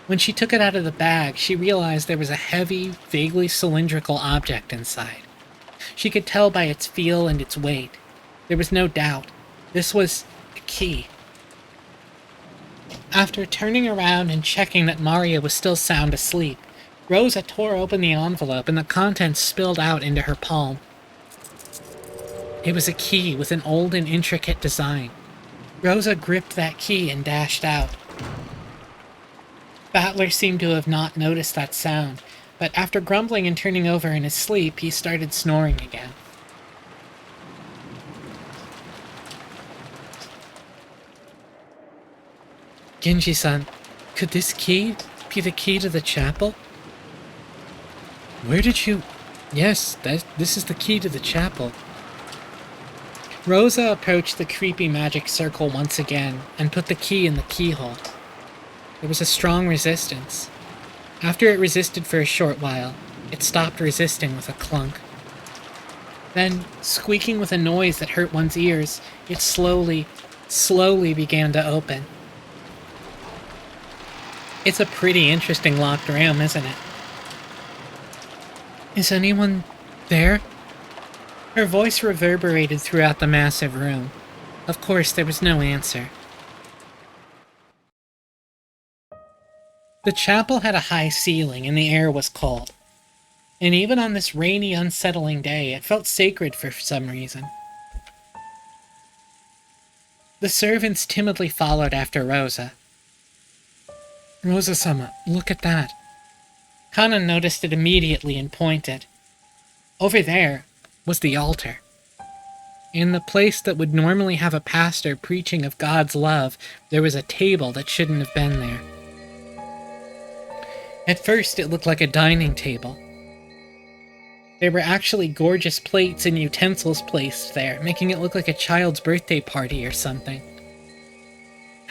When she took it out of the bag, she realized there was a heavy, vaguely cylindrical object inside. She could tell by its feel and its weight. There was no doubt. This was a key. After turning around and checking that Maria was still sound asleep, Rosa tore open the envelope and the contents spilled out into her palm. It was a key with an old and intricate design. Rosa gripped that key and dashed out. Battler seemed to have not noticed that sound, but after grumbling and turning over in his sleep, he started snoring again. Genji-san, could this key be the key to the chapel? Where did you... Yes, this is the key to the chapel. Rosa approached the creepy magic circle once again and put the key in the keyhole. There was a strong resistance. After it resisted for a short while, it stopped resisting with a clunk. Then, squeaking with a noise that hurt one's ears, it slowly began to open. It's a pretty interesting locked room, isn't it? Is anyone there? Her voice reverberated throughout the massive room. Of course, there was no answer. The chapel had a high ceiling and the air was cold. And even on this rainy, unsettling day, it felt sacred for some reason. The servants timidly followed after Rosa. Rosa-sama, look at that. Kana noticed it immediately and pointed. Over there was the altar. In the place that would normally have a pastor preaching of God's love, there was a table that shouldn't have been there. At first, it looked like a dining table. There were actually gorgeous plates and utensils placed there, making it look like a child's birthday party or something.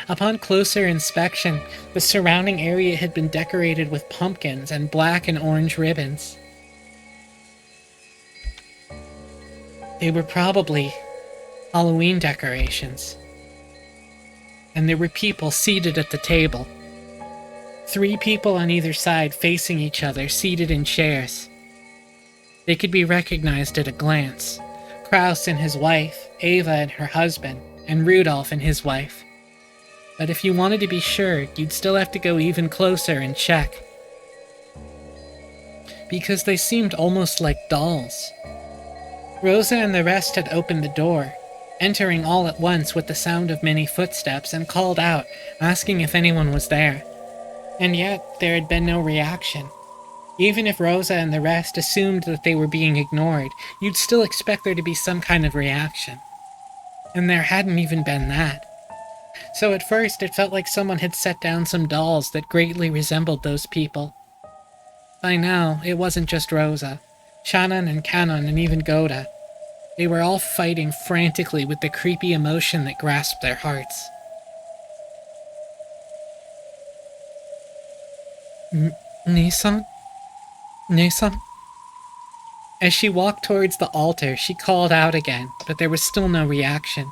Upon closer inspection, the surrounding area had been decorated with pumpkins and black and orange ribbons. They were probably Halloween decorations. And there were people seated at the table. 3 people on either side facing each other, seated in chairs. They could be recognized at a glance. Kraus and his wife, Ava and her husband, and Rudolph and his wife. But if you wanted to be sure, you'd still have to go even closer and check. Because they seemed almost like dolls. Rosa and the rest had opened the door, entering all at once with the sound of many footsteps, and called out, asking if anyone was there. And yet, there had been no reaction. Even if Rosa and the rest assumed that they were being ignored, you'd still expect there to be some kind of reaction. And there hadn't even been that. So at first, it felt like someone had set down some dolls that greatly resembled those people. By now, it wasn't just Rosa. Shannon and Kanon and even Goda. They were all fighting frantically with the creepy emotion that grasped their hearts. Nisan? Nisan? As she walked towards the altar, she called out again, but there was still no reaction.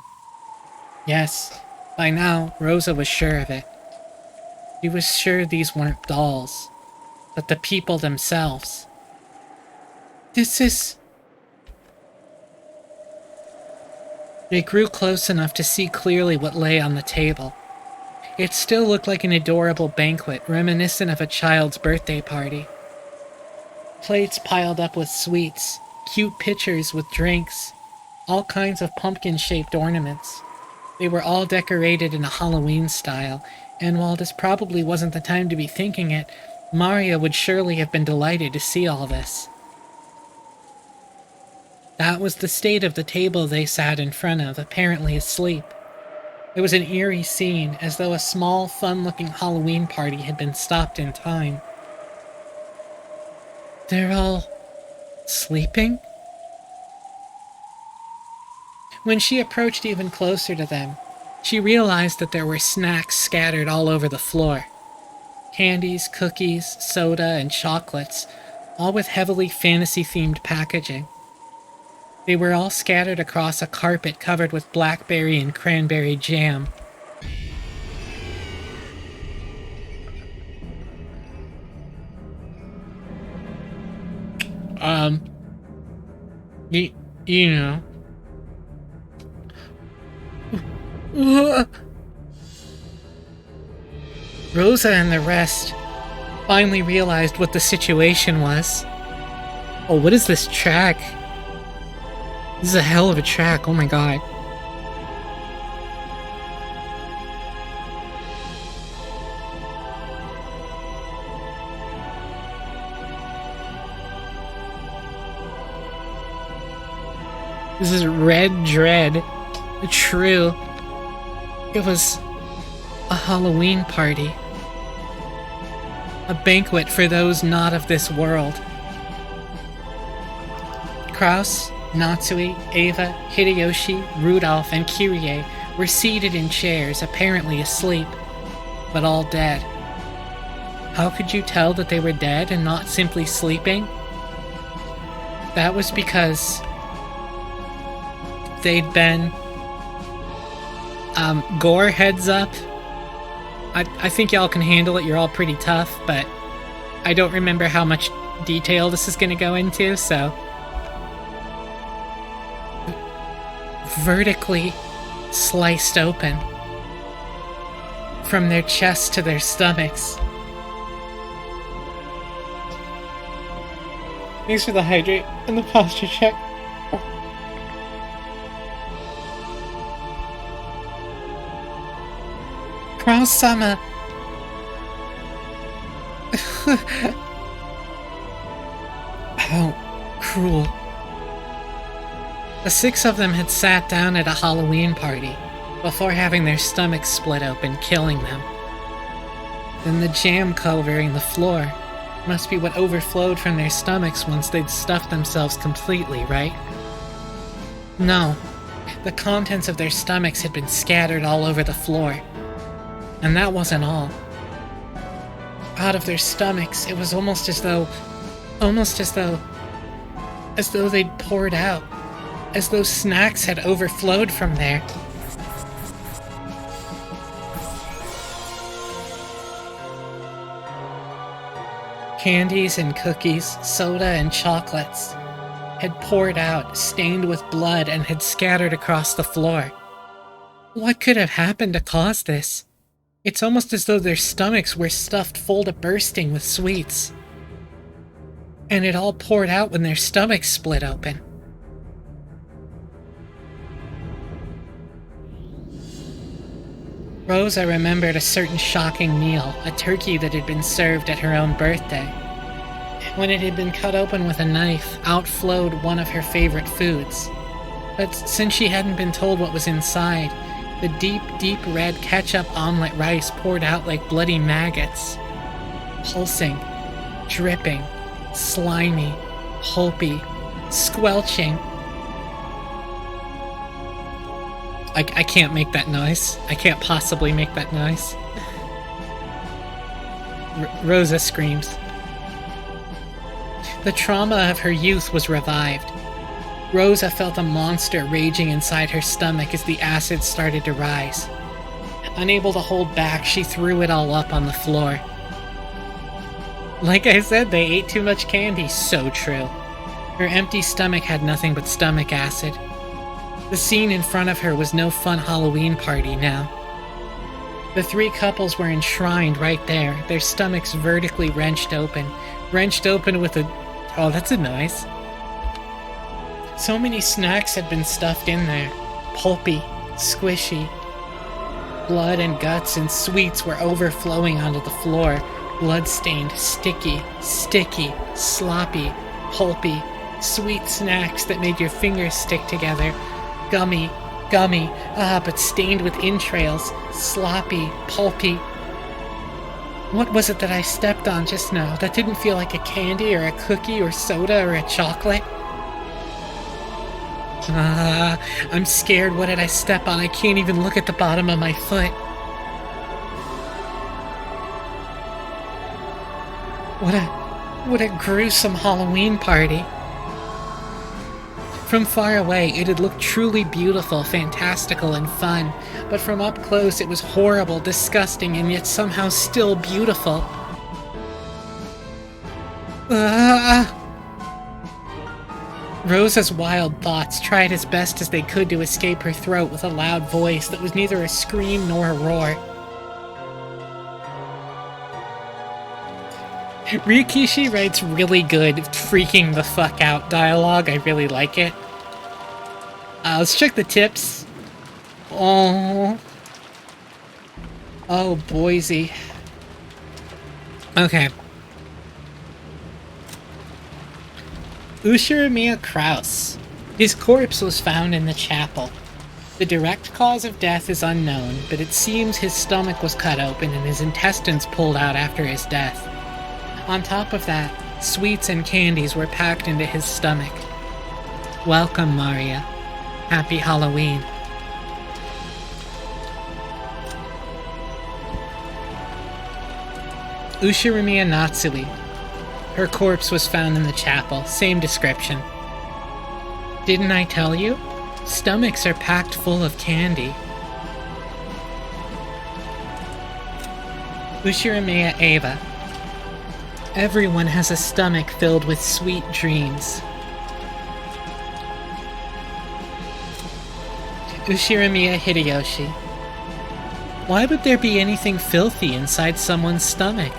Yes, by now, Rosa was sure of it. She was sure these weren't dolls, but the people themselves. This is... They grew close enough to see clearly what lay on the table. It still looked like an adorable banquet, reminiscent of a child's birthday party. Plates piled up with sweets, cute pitchers with drinks, all kinds of pumpkin-shaped ornaments. They were all decorated in a Halloween style, and while this probably wasn't the time to be thinking it, Maria would surely have been delighted to see all this. That was the state of the table they sat in front of, apparently asleep. It was an eerie scene, as though a small, fun-looking Halloween party had been stopped in time. They're all sleeping? When she approached even closer to them, she realized that there were snacks scattered all over the floor. Candies, cookies, soda, and chocolates, all with heavily fantasy-themed packaging. They were all scattered across a carpet covered with blackberry and cranberry jam. You know. Rosa and the rest finally realized what the situation was. Oh, what is this track? This is a hell of a track, oh my god. This is Red Dread. True. It was a Halloween party. A banquet for those not of this world. Kraus, Natsui, Ava, Hideyoshi, Rudolph, and Kyrie were seated in chairs, apparently asleep, but all dead. How could you tell that they were dead and not simply sleeping? That was because they'd been... Gore, heads up. I think y'all can handle it, you're all pretty tough, but I don't remember how much detail this is going to go into, so... Vertically sliced open. From their chests to their stomachs. Thanks for the hydrate and the posture check. Kraus-sama. How cruel. The 6 of them had sat down at a Halloween party before having their stomachs split open, killing them. Then the jam covering the floor must be what overflowed from their stomachs once they'd stuffed themselves completely, right? No, the contents of their stomachs had been scattered all over the floor. And that wasn't all. Out of their stomachs, it was almost as though they'd poured out. As though snacks had overflowed from there. Candies and cookies, soda and chocolates had poured out, stained with blood, and had scattered across the floor. What could have happened to cause this? It's almost as though their stomachs were stuffed full to bursting with sweets. And it all poured out when their stomachs split open. Rosa remembered a certain shocking meal, a turkey that had been served at her own birthday. When it had been cut open with a knife, out flowed one of her favorite foods. But since she hadn't been told what was inside, the deep, deep red ketchup omelet rice poured out like bloody maggots. Pulsing, dripping, slimy, pulpy, squelching. I can't make that noise. I can't possibly make that noise. Rosa screams. The trauma of her youth was revived. Rosa felt a monster raging inside her stomach as the acid started to rise. Unable to hold back, she threw it all up on the floor. Like I said, they ate too much candy. So true. Her empty stomach had nothing but stomach acid. The scene in front of her was no fun Halloween party now. The three couples were enshrined right there, their stomachs vertically wrenched open with a... Oh, that's a noise. So many snacks had been stuffed in there. Pulpy, squishy. Blood and guts and sweets were overflowing onto the floor. Blood-stained, sticky, sloppy, pulpy, sweet snacks that made your fingers stick together. Gummy, but stained with entrails. Sloppy, pulpy. What was it that I stepped on just now that didn't feel like a candy or a cookie or soda or a chocolate? I'm scared. What did I step on? I can't even look at the bottom of my foot. What a gruesome Halloween party. From far away, it had looked truly beautiful, fantastical, and fun, but from up close it was horrible, disgusting, and yet somehow still beautiful. Rosa's wild thoughts tried as best as they could to escape her throat with a loud voice that was neither a scream nor a roar. Ryukishi writes really good freaking the fuck out dialogue. I really like it. Let's check the tips. Oh, Boise. Okay. Ushirimiya Kraus. His corpse was found in the chapel. The direct cause of death is unknown, but it seems his stomach was cut open and his intestines pulled out after his death. On top of that, sweets and candies were packed into his stomach. Welcome, Maria. Happy Halloween. Ushirimiya Natsui. Her corpse was found in the chapel. Same description. Didn't I tell you? Stomachs are packed full of candy. Ushirimiya Eva. Everyone has a stomach filled with sweet dreams. Ushirimiya Hideyoshi. Why would there be anything filthy inside someone's stomach?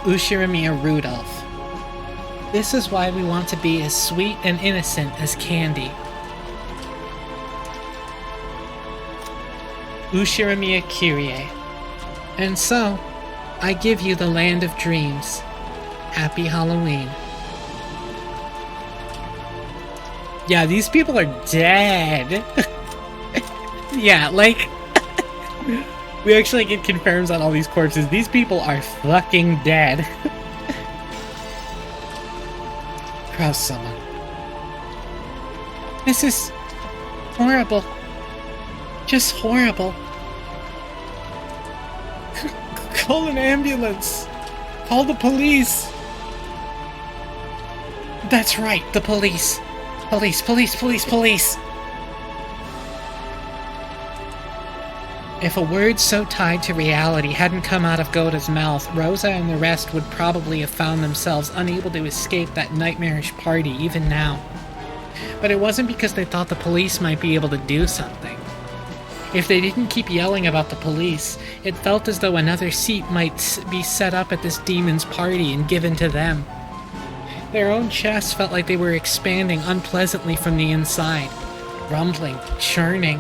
Ushirimiya Rudolph. This is why we want to be as sweet and innocent as candy. Ushirimiya Kyrie. And so, I give you the land of dreams. Happy Halloween. Yeah, these people are dead. Yeah, like... we actually get confirms on all these corpses. These people are fucking dead. Cross someone. This is... horrible. Just horrible. Call an ambulance! Call the police! That's right, the police! Police! If a word so tied to reality hadn't come out of Goda's mouth, Rosa and the rest would probably have found themselves unable to escape that nightmarish party even now. But it wasn't because they thought the police might be able to do something. If they didn't keep yelling about the police, it felt as though another seat might be set up at this demon's party and given to them. Their own chests felt like they were expanding unpleasantly from the inside, rumbling, churning,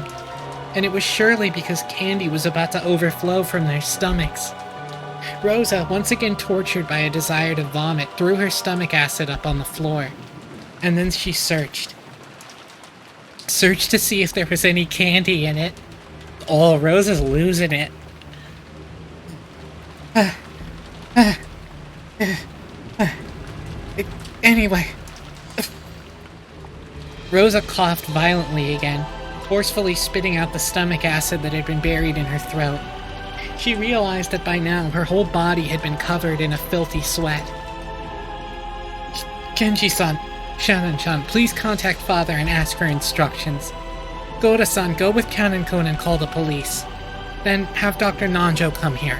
and it was surely because candy was about to overflow from their stomachs. Rosa, once again tortured by a desire to vomit, threw her stomach acid up on the floor, and then she searched. Searched to see if there was any candy in it. Oh, Rosa's losing it. Anyway. Rosa coughed violently again, forcefully spitting out the stomach acid that had been buried in her throat. She realized that by now her whole body had been covered in a filthy sweat. Kenji-san, Shannon-chan, please contact Father and ask for instructions. Goda-san, go with Kanenkun and call the police. Then have Dr. Nanjo come here.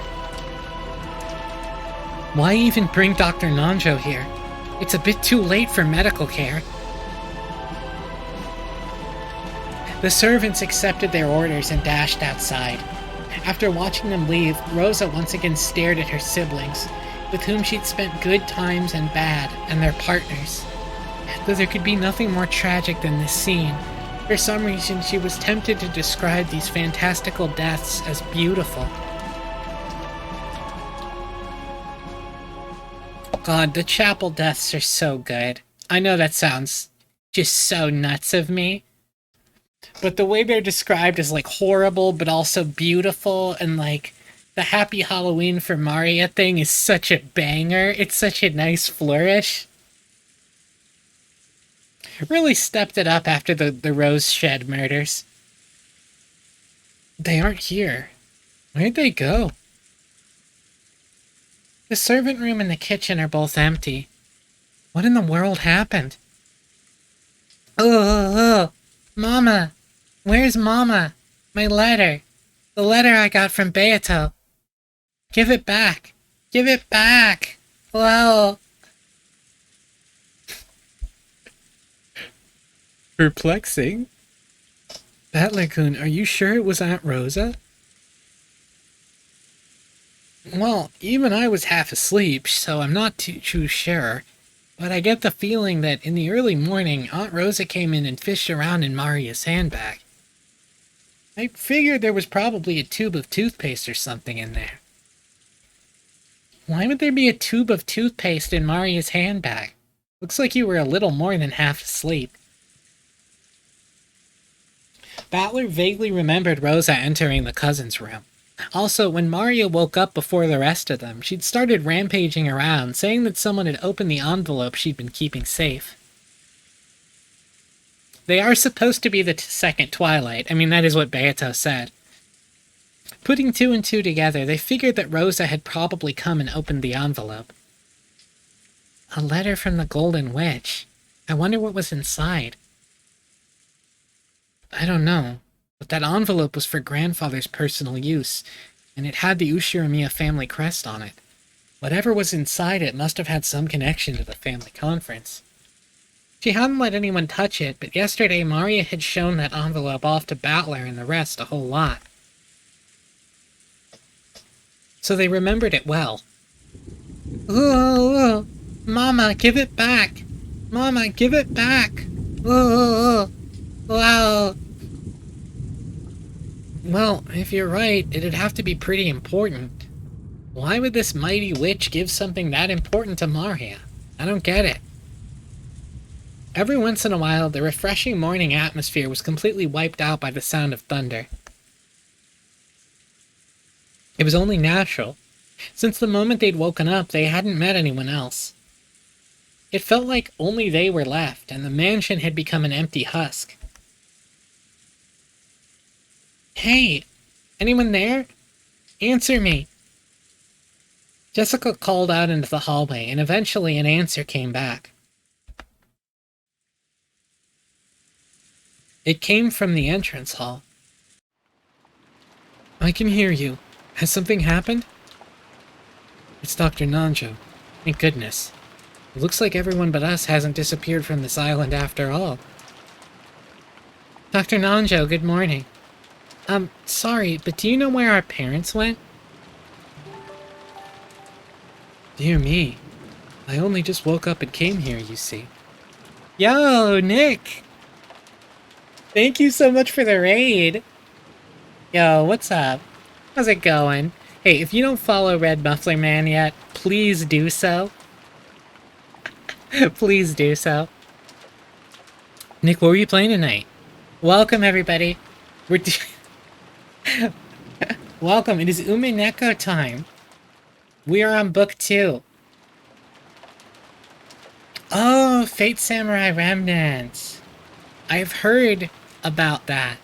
Why even bring Dr. Nanjo here? It's a bit too late for medical care. The servants accepted their orders and dashed outside. After watching them leave, Rosa once again stared at her siblings, with whom she'd spent good times and bad, and their partners. Though there could be nothing more tragic than this scene, for some reason she was tempted to describe these fantastical deaths as beautiful. God, the chapel deaths are so good. I know that sounds just so nuts of me, but the way they're described as like horrible but also beautiful, and like the Happy Halloween for Maria thing is such a banger. It's such a nice flourish. Really stepped it up after the Rose Shed murders. They aren't here. Where'd they go? The servant room and the kitchen are both empty. What in the world happened? Oh, Mama! Where's Mama? My letter. The letter I got from Beato. Give it back. Give it back. Well... Perplexing. Bat Lagoon, are you sure it was Aunt Rosa? Well, even I was half asleep, so I'm not too sure. But I get the feeling that in the early morning, Aunt Rosa came in and fished around in Maria's handbag. I figured there was probably a tube of toothpaste or something in there. Why would there be a tube of toothpaste in Maria's handbag? Looks like you were a little more than half asleep. Battler vaguely remembered Rosa entering the cousin's room. Also, when Maria woke up before the rest of them, she'd started rampaging around, saying that someone had opened the envelope she'd been keeping safe. They are supposed to be the second Twilight. I mean, that is what Beato said. Putting two and two together, they figured that Rosa had probably come and opened the envelope. A letter from the Golden Witch. I wonder what was inside. I don't know. But that envelope was for Grandfather's personal use, and it had the Ushiromiya family crest on it. Whatever was inside it must have had some connection to the family conference. She hadn't let anyone touch it, but yesterday Maria had shown that envelope off to Battler and the rest a whole lot. So they remembered it well. Ooh, Mama, give it back! Mama, give it back! Ooh, wow! Well, if you're right, it'd have to be pretty important. Why would this mighty witch give something that important to Maria? I don't get it. Every once in a while, the refreshing morning atmosphere was completely wiped out by the sound of thunder. It was only natural. Since the moment they'd woken up, they hadn't met anyone else. It felt like only they were left, and the mansion had become an empty husk. Hey, anyone there? Answer me. Jessica called out into the hallway, and eventually an answer came back. It came from the entrance hall. I can hear you. Has something happened? It's Dr. Nanjo. Thank goodness. It looks like everyone but us hasn't disappeared from this island after all. Dr. Nanjo, good morning. Sorry, but do you know where our parents went? Dear me. I only just woke up and came here, you see. Yo, Nick! Thank you so much for the raid! Yo, what's up? How's it going? Hey, if you don't follow Red Muffler Man yet, please do so. Please do so. Nick, what were you playing tonight? Welcome, everybody. Welcome, it is Umineko time. We are on book 2. Oh, Fate Samurai Remnant. I've heard about that.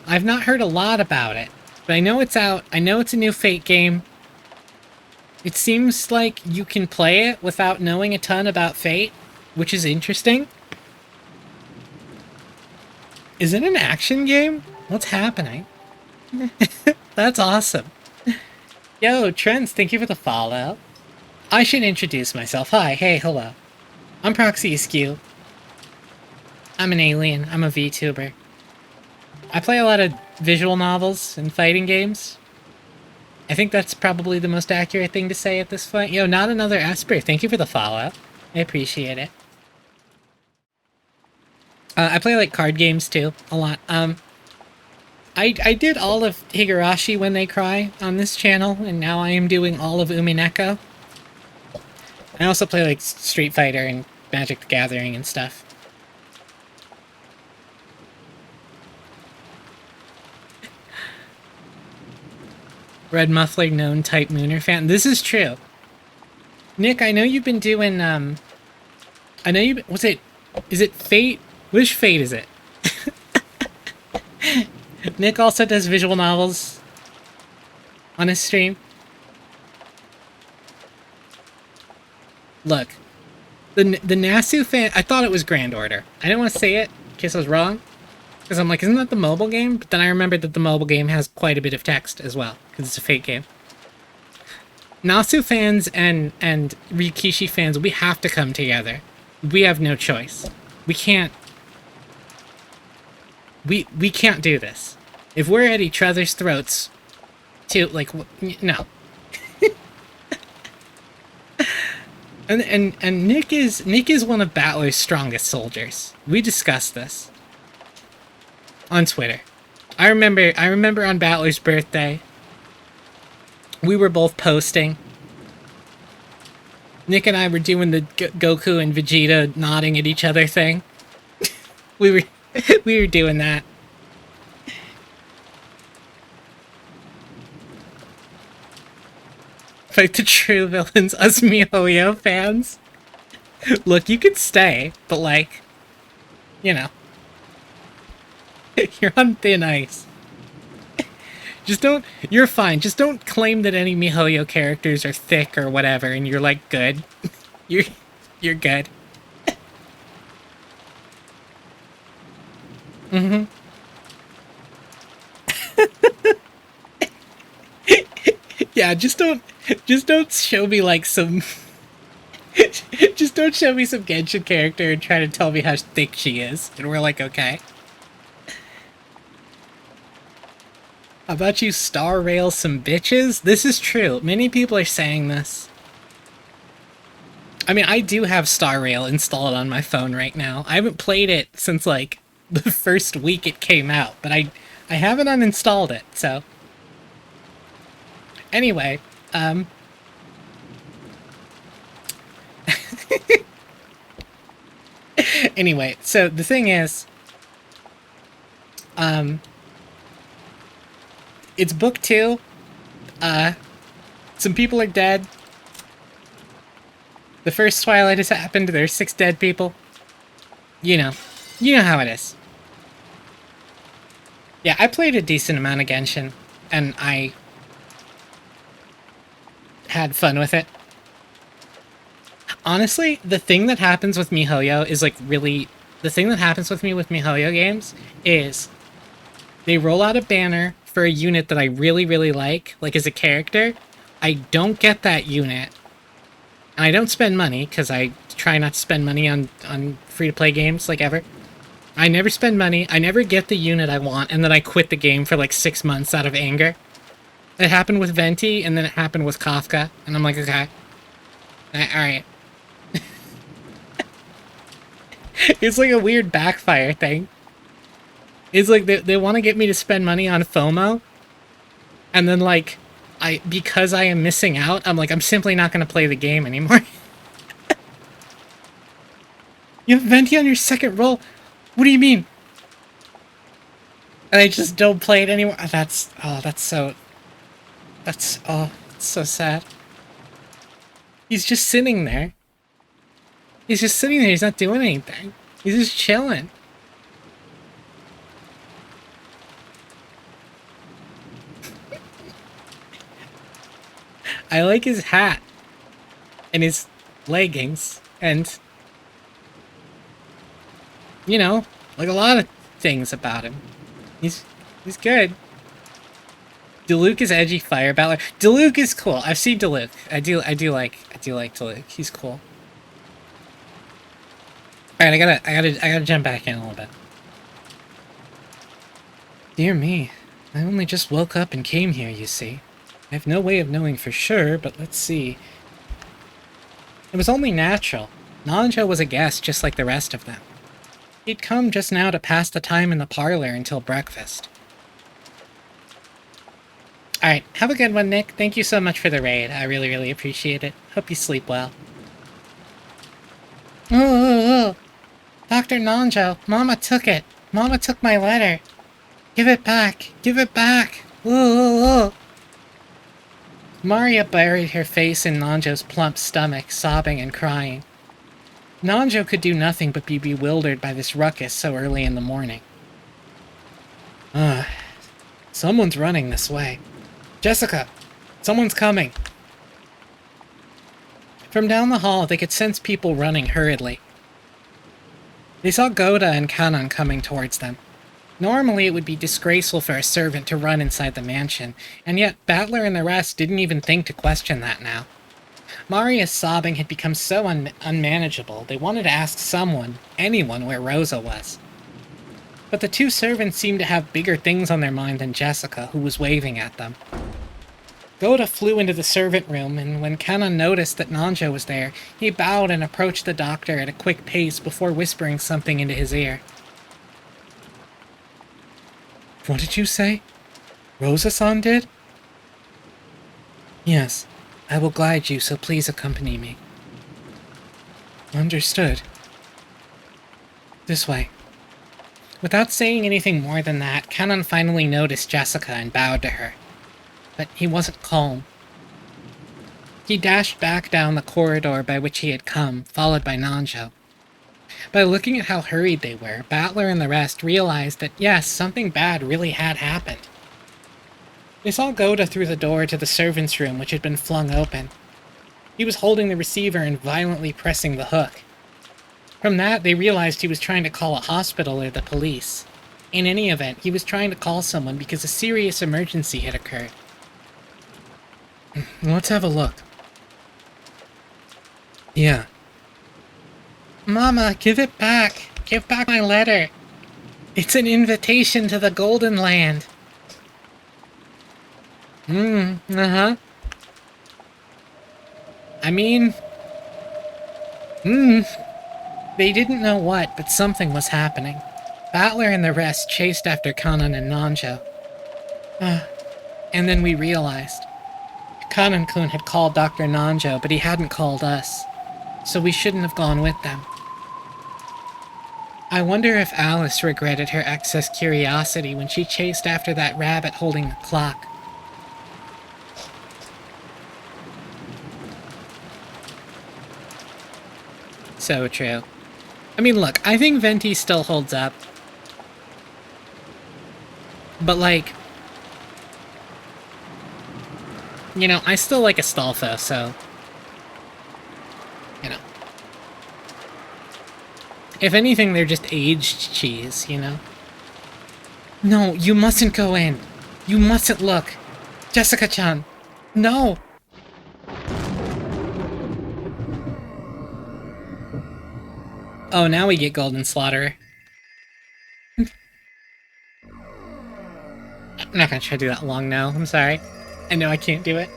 I've not heard a lot about it, but I know it's out. I know it's a new Fate game. It seems like you can play it without knowing a ton about Fate, which is interesting. Is it an action game? What's happening? That's awesome. Yo, Trends, thank you for the follow. I should introduce myself. Hi, hey, hello. I'm Proxy Askew. I'm an alien. I'm a VTuber. I play a lot of visual novels and fighting games. I think that's probably the most accurate thing to say at this point. Yo, not another Esper. Thank you for the follow. I appreciate it. I play like card games too a lot. I did all of Higurashi When They Cry on this channel, and now I am doing all of Umineko. I also play like Street Fighter and Magic the Gathering and stuff. Red Muffler known type Mooner fan. This is true. Nick, I know you've been doing I know you is it Fate? Which Fate is it? Nick also does visual novels on his stream. Look, the Nasu fan, I thought it was Grand Order. I didn't want to say it in case I was wrong, because I'm like, isn't that the mobile game? But then I remembered that the mobile game has quite a bit of text as well, because it's a Fate game. Nasu fans and Rikishi fans, we have to come together. We have no choice. We can't. We can't do this. If we're at each other's throats, no. and Nick is one of Battler's strongest soldiers. We discussed this on Twitter. I remember on Battler's birthday, we were both posting. Nick and I were doing the Goku and Vegeta nodding at each other thing. we were doing that. Fight the true villains, us MiHoYo fans. Look, you can stay, but like, you know, you're on thin ice. You're fine. Just don't claim that any MiHoYo characters are thick or whatever, and you're like good. You're good. Mm-hmm. Yeah, just don't show me like some just don't show me some Genshin character and try to tell me how thick she is. And we're like, okay. How about you star rail some bitches? This is true. Many people are saying this. I mean, I do have Star Rail installed on my phone right now. I haven't played it since like the first week it came out, but I haven't uninstalled it, so. Anyway, anyway, so the thing is, it's book 2. Some people are dead. The first Twilight has happened. There's 6 dead people. You know how it is. Yeah, I played a decent amount of Genshin, and I had fun with it. Honestly, the thing that happens with MiHoYo is like really... The thing that happens with me with MiHoYo games is they roll out a banner for a unit that I really, really like as a character. I don't get that unit. And I don't spend money, because I try not to spend money on free-to-play games, like, ever. I never spend money, I never get the unit I want, and then I quit the game for, like, 6 months out of anger. It happened with Venti, and then it happened with Kafka, and I'm like, okay. Alright. It's like a weird backfire thing. It's like, they want to get me to spend money on FOMO, and then, like, because I am missing out, I'm like, I'm simply not going to play the game anymore. You have Venti on your second roll? What do you mean? And I just don't play it anymore? That's so sad. He's just sitting there. He's just sitting there, he's not doing anything. He's just chilling. I like his hat and his leggings and, you know, like a lot of things about him. He's good. Diluc is edgy fire battler. Diluc is cool. I've seen Diluc. I do like Diluc. He's cool. All right, I gotta jump back in a little bit. Dear me, I only just woke up and came here, you see. I have no way of knowing for sure, but let's see. It was only natural. Nanjo was a guest just like the rest of them. He'd come just now to pass the time in the parlor until breakfast. Alright, have a good one, Nick. Thank you so much for the raid. I really, really appreciate it. Hope you sleep well. Oh, Dr. Nanjo, Mama took it. Mama took my letter. Give it back. Give it back. Maria buried her face in Nanjo's plump stomach, sobbing and crying. Nanjo could do nothing but be bewildered by this ruckus so early in the morning. Someone's running this way. Jessica! Someone's coming! From down the hall, they could sense people running hurriedly. They saw Goda and Kanan coming towards them. Normally, it would be disgraceful for a servant to run inside the mansion, and yet Battler and the rest didn't even think to question that now. Maria's sobbing had become so unmanageable, they wanted to ask someone, anyone, where Rosa was. But the two servants seemed to have bigger things on their mind than Jessica, who was waving at them. Goda flew into the servant room, and when Kanan noticed that Nanjo was there, he bowed and approached the doctor at a quick pace before whispering something into his ear. What did you say? Rosa-san did? Yes, I will guide you, so please accompany me. Understood. This way. Without saying anything more than that, Kanan finally noticed Jessica and bowed to her. But he wasn't calm. He dashed back down the corridor by which he had come, followed by Nanjo. By looking at how hurried they were, Battler and the rest realized that yes, something bad really had happened. They saw Goda through the door to the servants' room, which had been flung open. He was holding the receiver and violently pressing the hook. From that, they realized he was trying to call a hospital or the police. In any event, he was trying to call someone because a serious emergency had occurred. Let's have a look. Yeah. Mama, give it back. Give back my letter. It's an invitation to the Golden Land. I mean... They didn't know what, but something was happening. Battler and the rest chased after Kanan and Nanjo. And then we realized. Kanan-kun had called Dr. Nanjo, but he hadn't called us. So we shouldn't have gone with them. I wonder if Alice regretted her excess curiosity when she chased after that rabbit holding the clock. So true. I mean, look, I think Venti still holds up. But, like... You know, I still like Astolfo, so... You know. If anything, they're just aged cheese, you know? No, you mustn't go in. You mustn't look. Jessica-chan. No! Oh, now we get Golden Slaughterer. I'm not gonna try to do that long now. I'm sorry. I know I can't do it.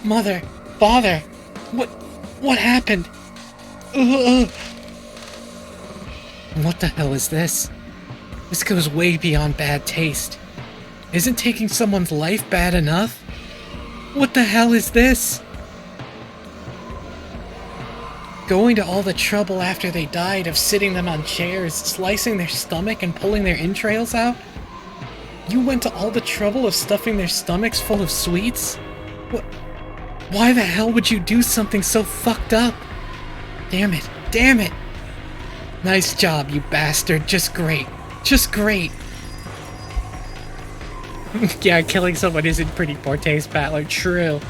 Mother! Father! What happened? What the hell is this? This goes way beyond bad taste. Isn't taking someone's life bad enough? What the hell is this? Going to all the trouble after they died of sitting them on chairs, slicing their stomach and pulling their entrails out? You went to all the trouble of stuffing their stomachs full of sweets? What? Why the hell would you do something so fucked up? Damn it. Damn it. Nice job, you bastard. Just great. Just great. Yeah, killing someone is in pretty poor taste, Battler. True.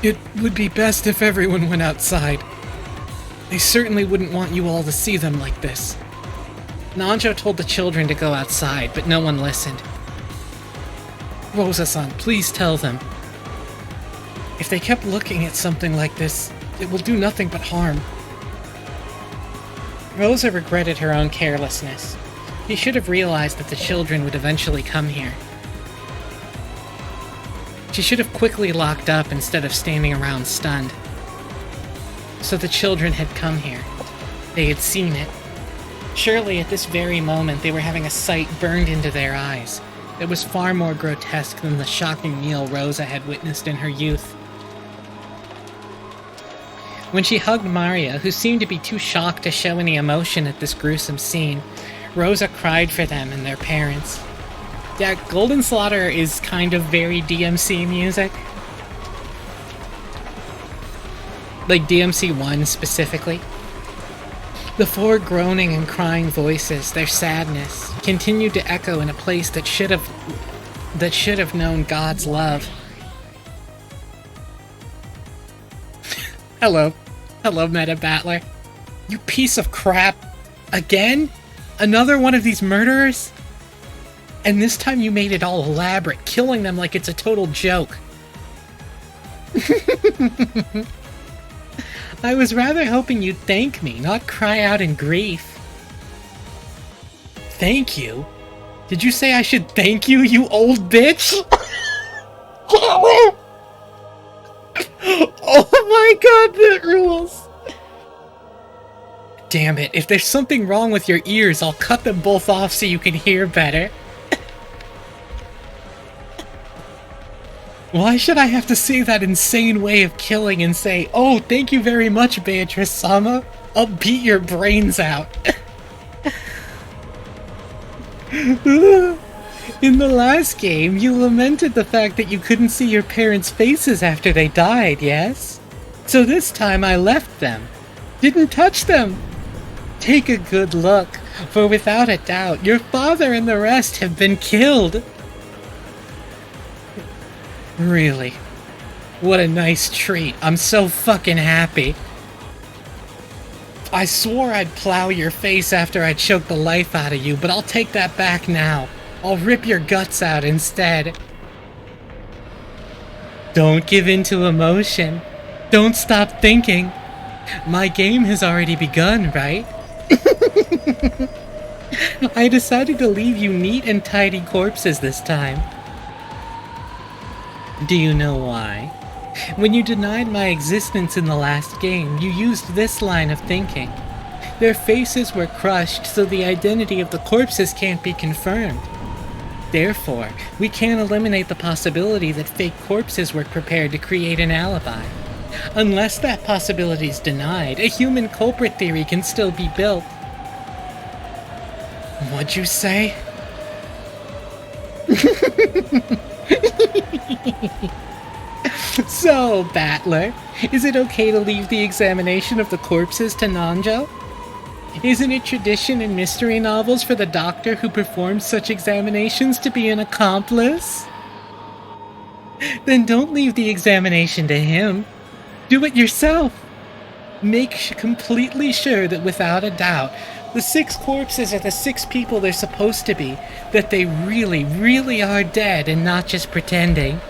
It would be best if everyone went outside. They certainly wouldn't want you all to see them like this. Nanjo told the children to go outside, but no one listened. Rosa-san, please tell them. If they kept looking at something like this, it will do nothing but harm. Rosa regretted her own carelessness. She should have realized that the children would eventually come here. She should have quickly locked up instead of standing around stunned. So the children had come here. They had seen it. Surely at this very moment they were having a sight burned into their eyes that was far more grotesque than the shocking meal Rosa had witnessed in her youth. When she hugged Maria, who seemed to be too shocked to show any emotion at this gruesome scene, Rosa cried for them and their parents. Yeah, Golden Slaughter is kind of very DMC music. Like DMC 1 specifically. The four groaning and crying voices, their sadness, continued to echo in a place that should have known God's love. Hello, Meta Battler. You piece of crap. Again? Another one of these murderers? And this time you made it all elaborate, killing them like it's a total joke. I was rather hoping you'd thank me, not cry out in grief. Thank you? Did you say I should thank you, you old bitch? Oh my god, that rules! Damn it, if there's something wrong with your ears, I'll cut them both off so you can hear better. Why should I have to say that insane way of killing and say, "Oh, thank you very much, Beatrice-sama. I'll beat your brains out." In the last game, you lamented the fact that you couldn't see your parents' faces after they died, yes? So this time I left them. Didn't touch them. Take a good look, for without a doubt, your father and the rest have been killed. Really? What a nice treat. I'm so fucking happy. I swore I'd plow your face after I choked the life out of you, but I'll take that back now. I'll rip your guts out instead. Don't give in to emotion. Don't stop thinking. My game has already begun, right? I decided to leave you neat and tidy corpses this time. Do you know why? When you denied my existence in the last game, you used this line of thinking. Their faces were crushed, so the identity of the corpses can't be confirmed. Therefore, we can't eliminate the possibility that fake corpses were prepared to create an alibi. Unless that possibility is denied, a human culprit theory can still be built. What'd you say? So, Battler, is it okay to leave the examination of the corpses to Nanjo? Isn't it tradition in mystery novels for the doctor who performs such examinations to be an accomplice? Then don't leave the examination to him. Do it yourself. Make completely sure that without a doubt, the 6 corpses are the 6 people they're supposed to be, that they really, really are dead and not just pretending.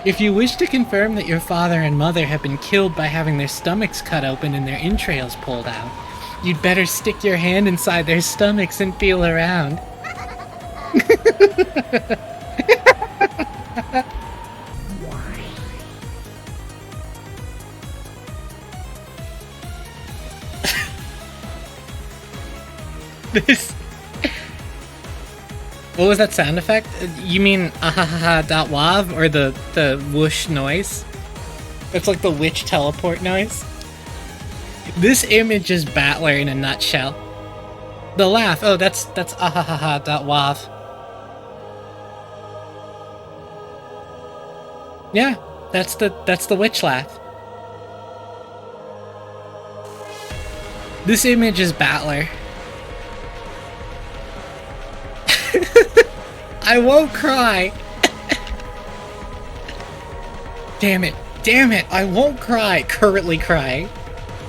If you wish to confirm that your father and mother have been killed by having their stomachs cut open and their entrails pulled out, you'd better stick your hand inside their stomachs and feel around. This... What was that sound effect? You mean ahahaha.wav or the whoosh noise? It's like the witch teleport noise. This image is Battler in a nutshell. The laugh, oh that's ahahaha.wav. Yeah, that's the witch laugh. This image is Battler. I won't cry. Damn it, I won't cry. Currently crying.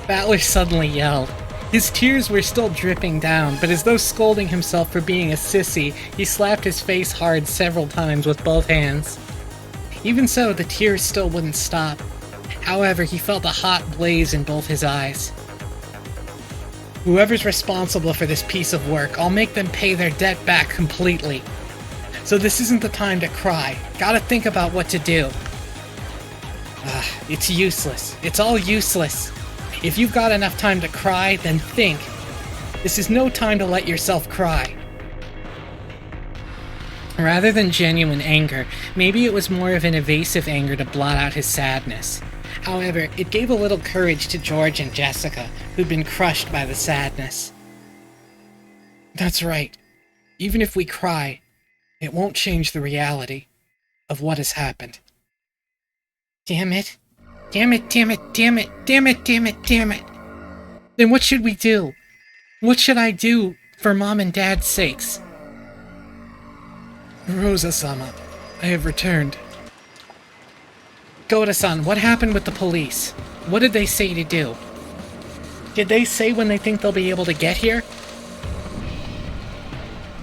Battler suddenly yelled. His tears were still dripping down, but as though scolding himself for being a sissy, he slapped his face hard several times with both hands. Even so, the tears still wouldn't stop. However, he felt a hot blaze in both his eyes. Whoever's responsible for this piece of work, I'll make them pay their debt back completely. So this isn't the time to cry. Gotta think about what to do. It's useless. It's all useless. If you've got enough time to cry, then think. This is no time to let yourself cry. Rather than genuine anger, maybe it was more of an evasive anger to blot out his sadness. However, it gave a little courage to George and Jessica, who'd been crushed by the sadness. That's right. Even if we cry, it won't change the reality of what has happened. Damn it. Damn it, damn it, damn it, damn it, damn it, damn it. Then what should we do? What should I do for Mom and Dad's sakes? Rosa-sama, I have returned. Goda-san, what happened with the police? What did they say to do? Did they say when they think they'll be able to get here?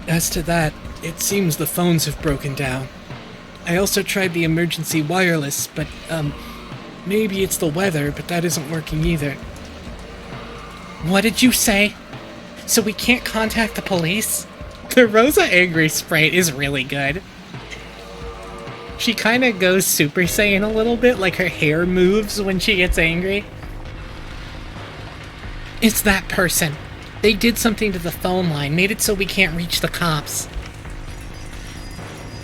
As to that, it seems the phones have broken down. I also tried the emergency wireless, but, maybe it's the weather, but that isn't working either. What did you say? So we can't contact the police? The Rosa Angry Sprite is really good. She kind of goes Super Saiyan a little bit, like her hair moves when she gets angry. It's that person. They did something to the phone line, made it so we can't reach the cops.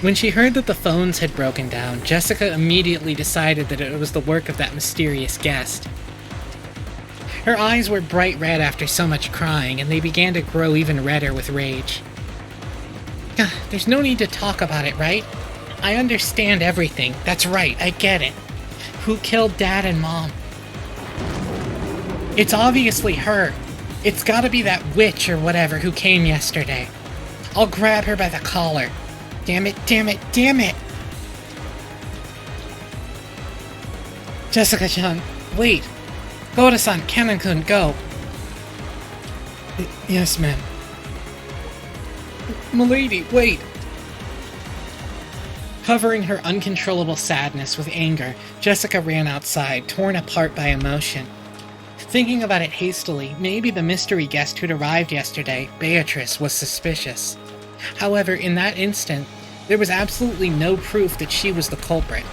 When she heard that the phones had broken down, Jessica immediately decided that it was the work of that mysterious guest. Her eyes were bright red after so much crying, and they began to grow even redder with rage. There's no need to talk about it, right? I understand everything. That's right, I get it. Who killed Dad and Mom? It's obviously her. It's gotta be that witch or whatever who came yesterday. I'll grab her by the collar. Damn it, damn it, damn it! Jessica-chan, wait. Goda-san, Kanon-kun, go. Yes, ma'am. Milady, wait! Covering her uncontrollable sadness with anger, Jessica ran outside, torn apart by emotion. Thinking about it hastily, maybe the mystery guest who'd arrived yesterday, Beatrice, was suspicious. However, in that instant, there was absolutely no proof that she was the culprit.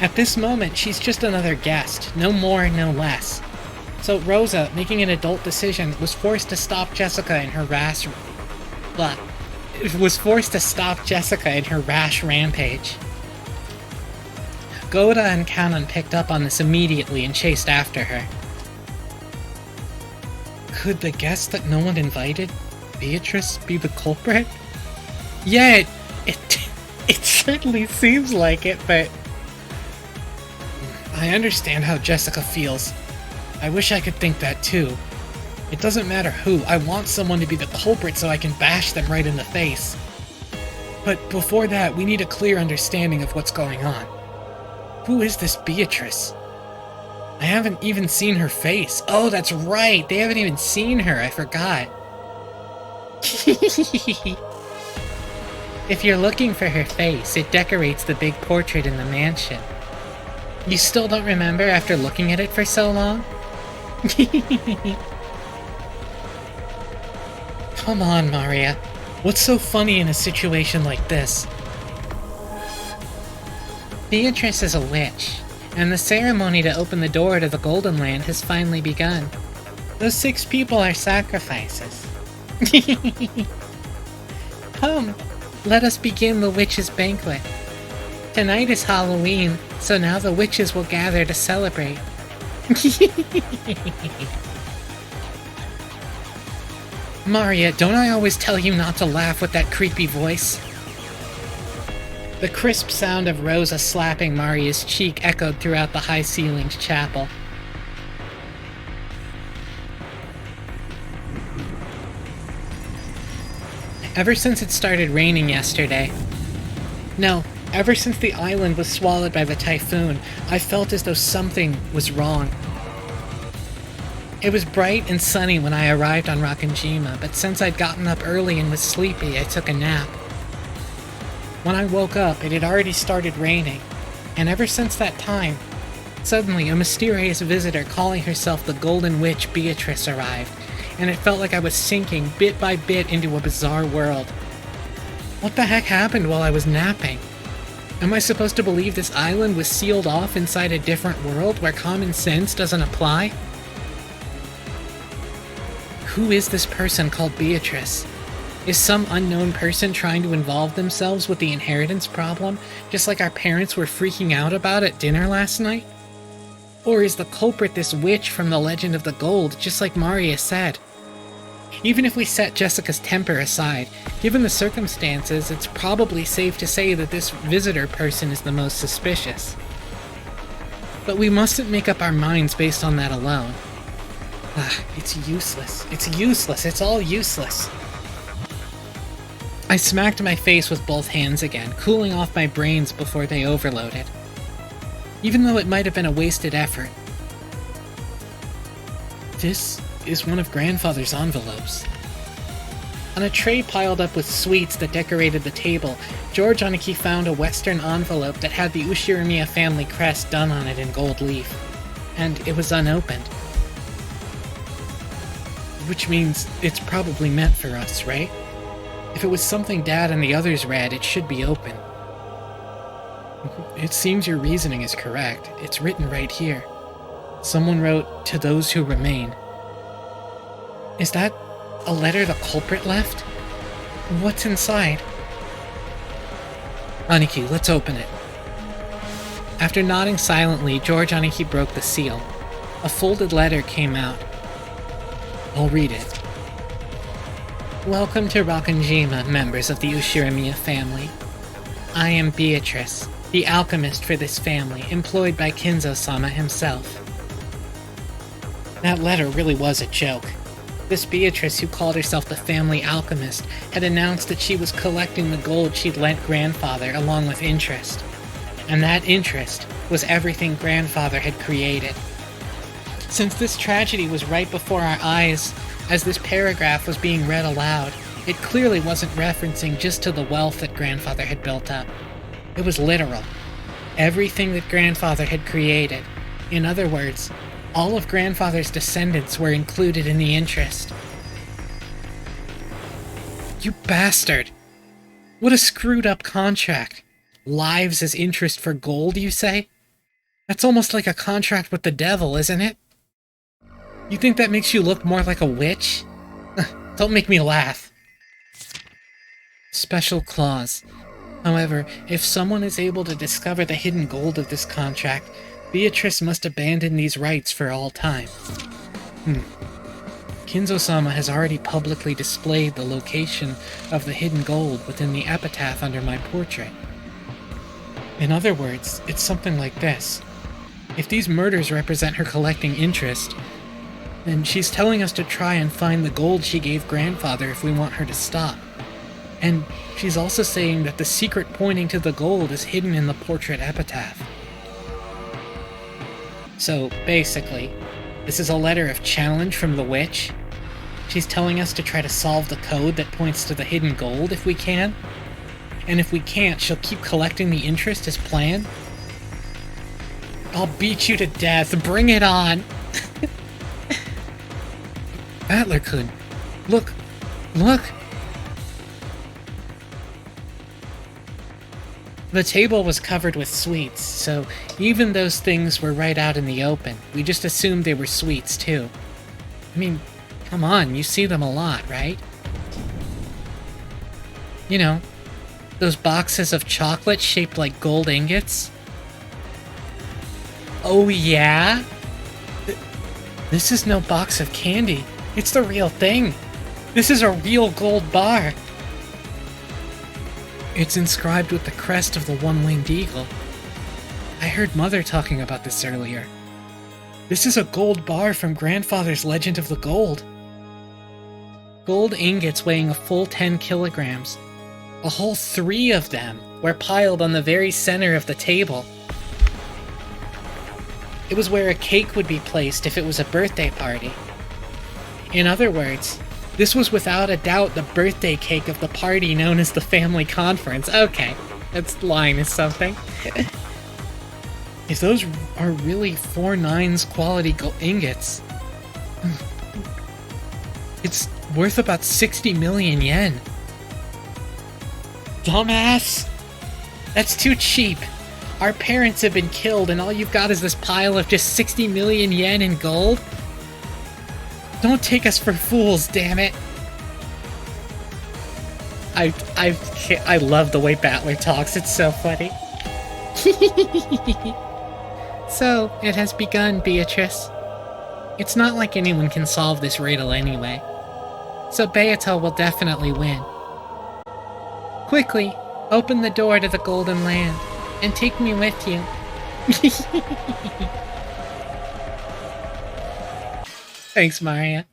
At this moment, she's just another guest, no more, no less. So Rosa, making an adult decision, was forced to stop Jessica in her rash rampage. Goda and Kanon picked up on this immediately and chased after her. Could the guest that no one invited, Beatrice, be the culprit? Yeah, it certainly seems like it, but I understand how Jessica feels. I wish I could think that too. It doesn't matter who, I want someone to be the culprit so I can bash them right in the face. But before that, we need a clear understanding of what's going on. Who is this Beatrice? I haven't even seen her face. Oh, that's right, they haven't even seen her, I forgot. If you're looking for her face, it decorates the big portrait in the mansion. You still don't remember after looking at it for so long? Come on, Maria. What's so funny in a situation like this? Beatrice is a witch, and the ceremony to open the door to the Golden Land has finally begun. Those 6 people are sacrifices. Come, let us begin the witches' banquet. Tonight is Halloween, so now the witches will gather to celebrate. Maria, don't I always tell you not to laugh with that creepy voice? The crisp sound of Rosa slapping Maria's cheek echoed throughout the high-ceilinged chapel. Ever since it started raining yesterday... No, ever since the island was swallowed by the typhoon, I felt as though something was wrong. It was bright and sunny when I arrived on Rakanjima, but since I'd gotten up early and was sleepy, I took a nap. When I woke up, it had already started raining, and ever since that time, suddenly a mysterious visitor calling herself the Golden Witch Beatrice arrived, and it felt like I was sinking bit by bit into a bizarre world. What the heck happened while I was napping? Am I supposed to believe this island was sealed off inside a different world where common sense doesn't apply? Who is this person called Beatrice? Is some unknown person trying to involve themselves with the inheritance problem, just like our parents were freaking out about at dinner last night? Or is the culprit this witch from the Legend of the Gold, just like Maria said? Even if we set Jessica's temper aside, given the circumstances, it's probably safe to say that this visitor person is the most suspicious. But we mustn't make up our minds based on that alone. It's useless. It's useless. It's all useless. I smacked my face with both hands again, cooling off my brains before they overloaded. Even though it might have been a wasted effort. This is one of Grandfather's envelopes. On a tray piled up with sweets that decorated the table, George Aniki found a Western envelope that had the Ushirimiya family crest done on it in gold leaf. And it was unopened. Which means it's probably meant for us, right? If it was something Dad and the others read, it should be open. It seems your reasoning is correct. It's written right here. Someone wrote, "To those who remain." Is that a letter the culprit left? What's inside? Aniki, let's open it. After nodding silently, George Aniki broke the seal. A folded letter came out. I'll read it. Welcome to Rakanjima, members of the Ushirimiya family. I am Beatrice, the alchemist for this family, employed by Kinzo-sama himself. That letter really was a joke. This Beatrice, who called herself the family alchemist, had announced that she was collecting the gold she'd lent Grandfather along with interest. And that interest was everything Grandfather had created. Since this tragedy was right before our eyes, as this paragraph was being read aloud, it clearly wasn't referencing just to the wealth that Grandfather had built up. It was literal. Everything that Grandfather had created. In other words, all of Grandfather's descendants were included in the interest. You bastard! What a screwed up contract. Lives as interest for gold, you say? That's almost like a contract with the devil, isn't it? You think that makes you look more like a witch? Don't make me laugh. Special clause. However, if someone is able to discover the hidden gold of this contract, Beatrice must abandon these rights for all time. Kinzo-sama has already publicly displayed the location of the hidden gold within the epitaph under my portrait. In other words, it's something like this. If these murders represent her collecting interest, then she's telling us to try and find the gold she gave Grandfather if we want her to stop. And she's also saying that the secret pointing to the gold is hidden in the portrait epitaph. So, basically, this is a letter of challenge from the witch. She's telling us to try to solve the code that points to the hidden gold if we can. And if we can't, she'll keep collecting the interest as planned. I'll beat you to death. Bring it on! Battler-kun, look! Look! The table was covered with sweets, so even those things were right out in the open. We just assumed they were sweets, too. I mean, come on, you see them a lot, right? You know, those boxes of chocolate shaped like gold ingots? Oh yeah? This is no box of candy. It's the real thing. This is a real gold bar. It's inscribed with the crest of the one-winged eagle. I heard Mother talking about this earlier. This is a gold bar from Grandfather's Legend of the Gold. Gold ingots weighing a full 10 kilograms. A whole 3 of them were piled on the very center of the table. It was where a cake would be placed if it was a birthday party. In other words, this was without a doubt the birthday cake of the party known as the family conference. Okay, that line is something. If those are really 4 9s quality ingots, It's worth about 60 million yen. Dumbass! That's too cheap. Our parents have been killed and all you've got is this pile of just 60 million yen in gold? Don't take us for fools, damn it. I love the way Battler talks, it's so funny. So, it has begun, Beatrice. It's not like anyone can solve this riddle anyway. So Beato will definitely win. Quickly, open the door to the Golden Land, and take me with you. Thanks, Maria.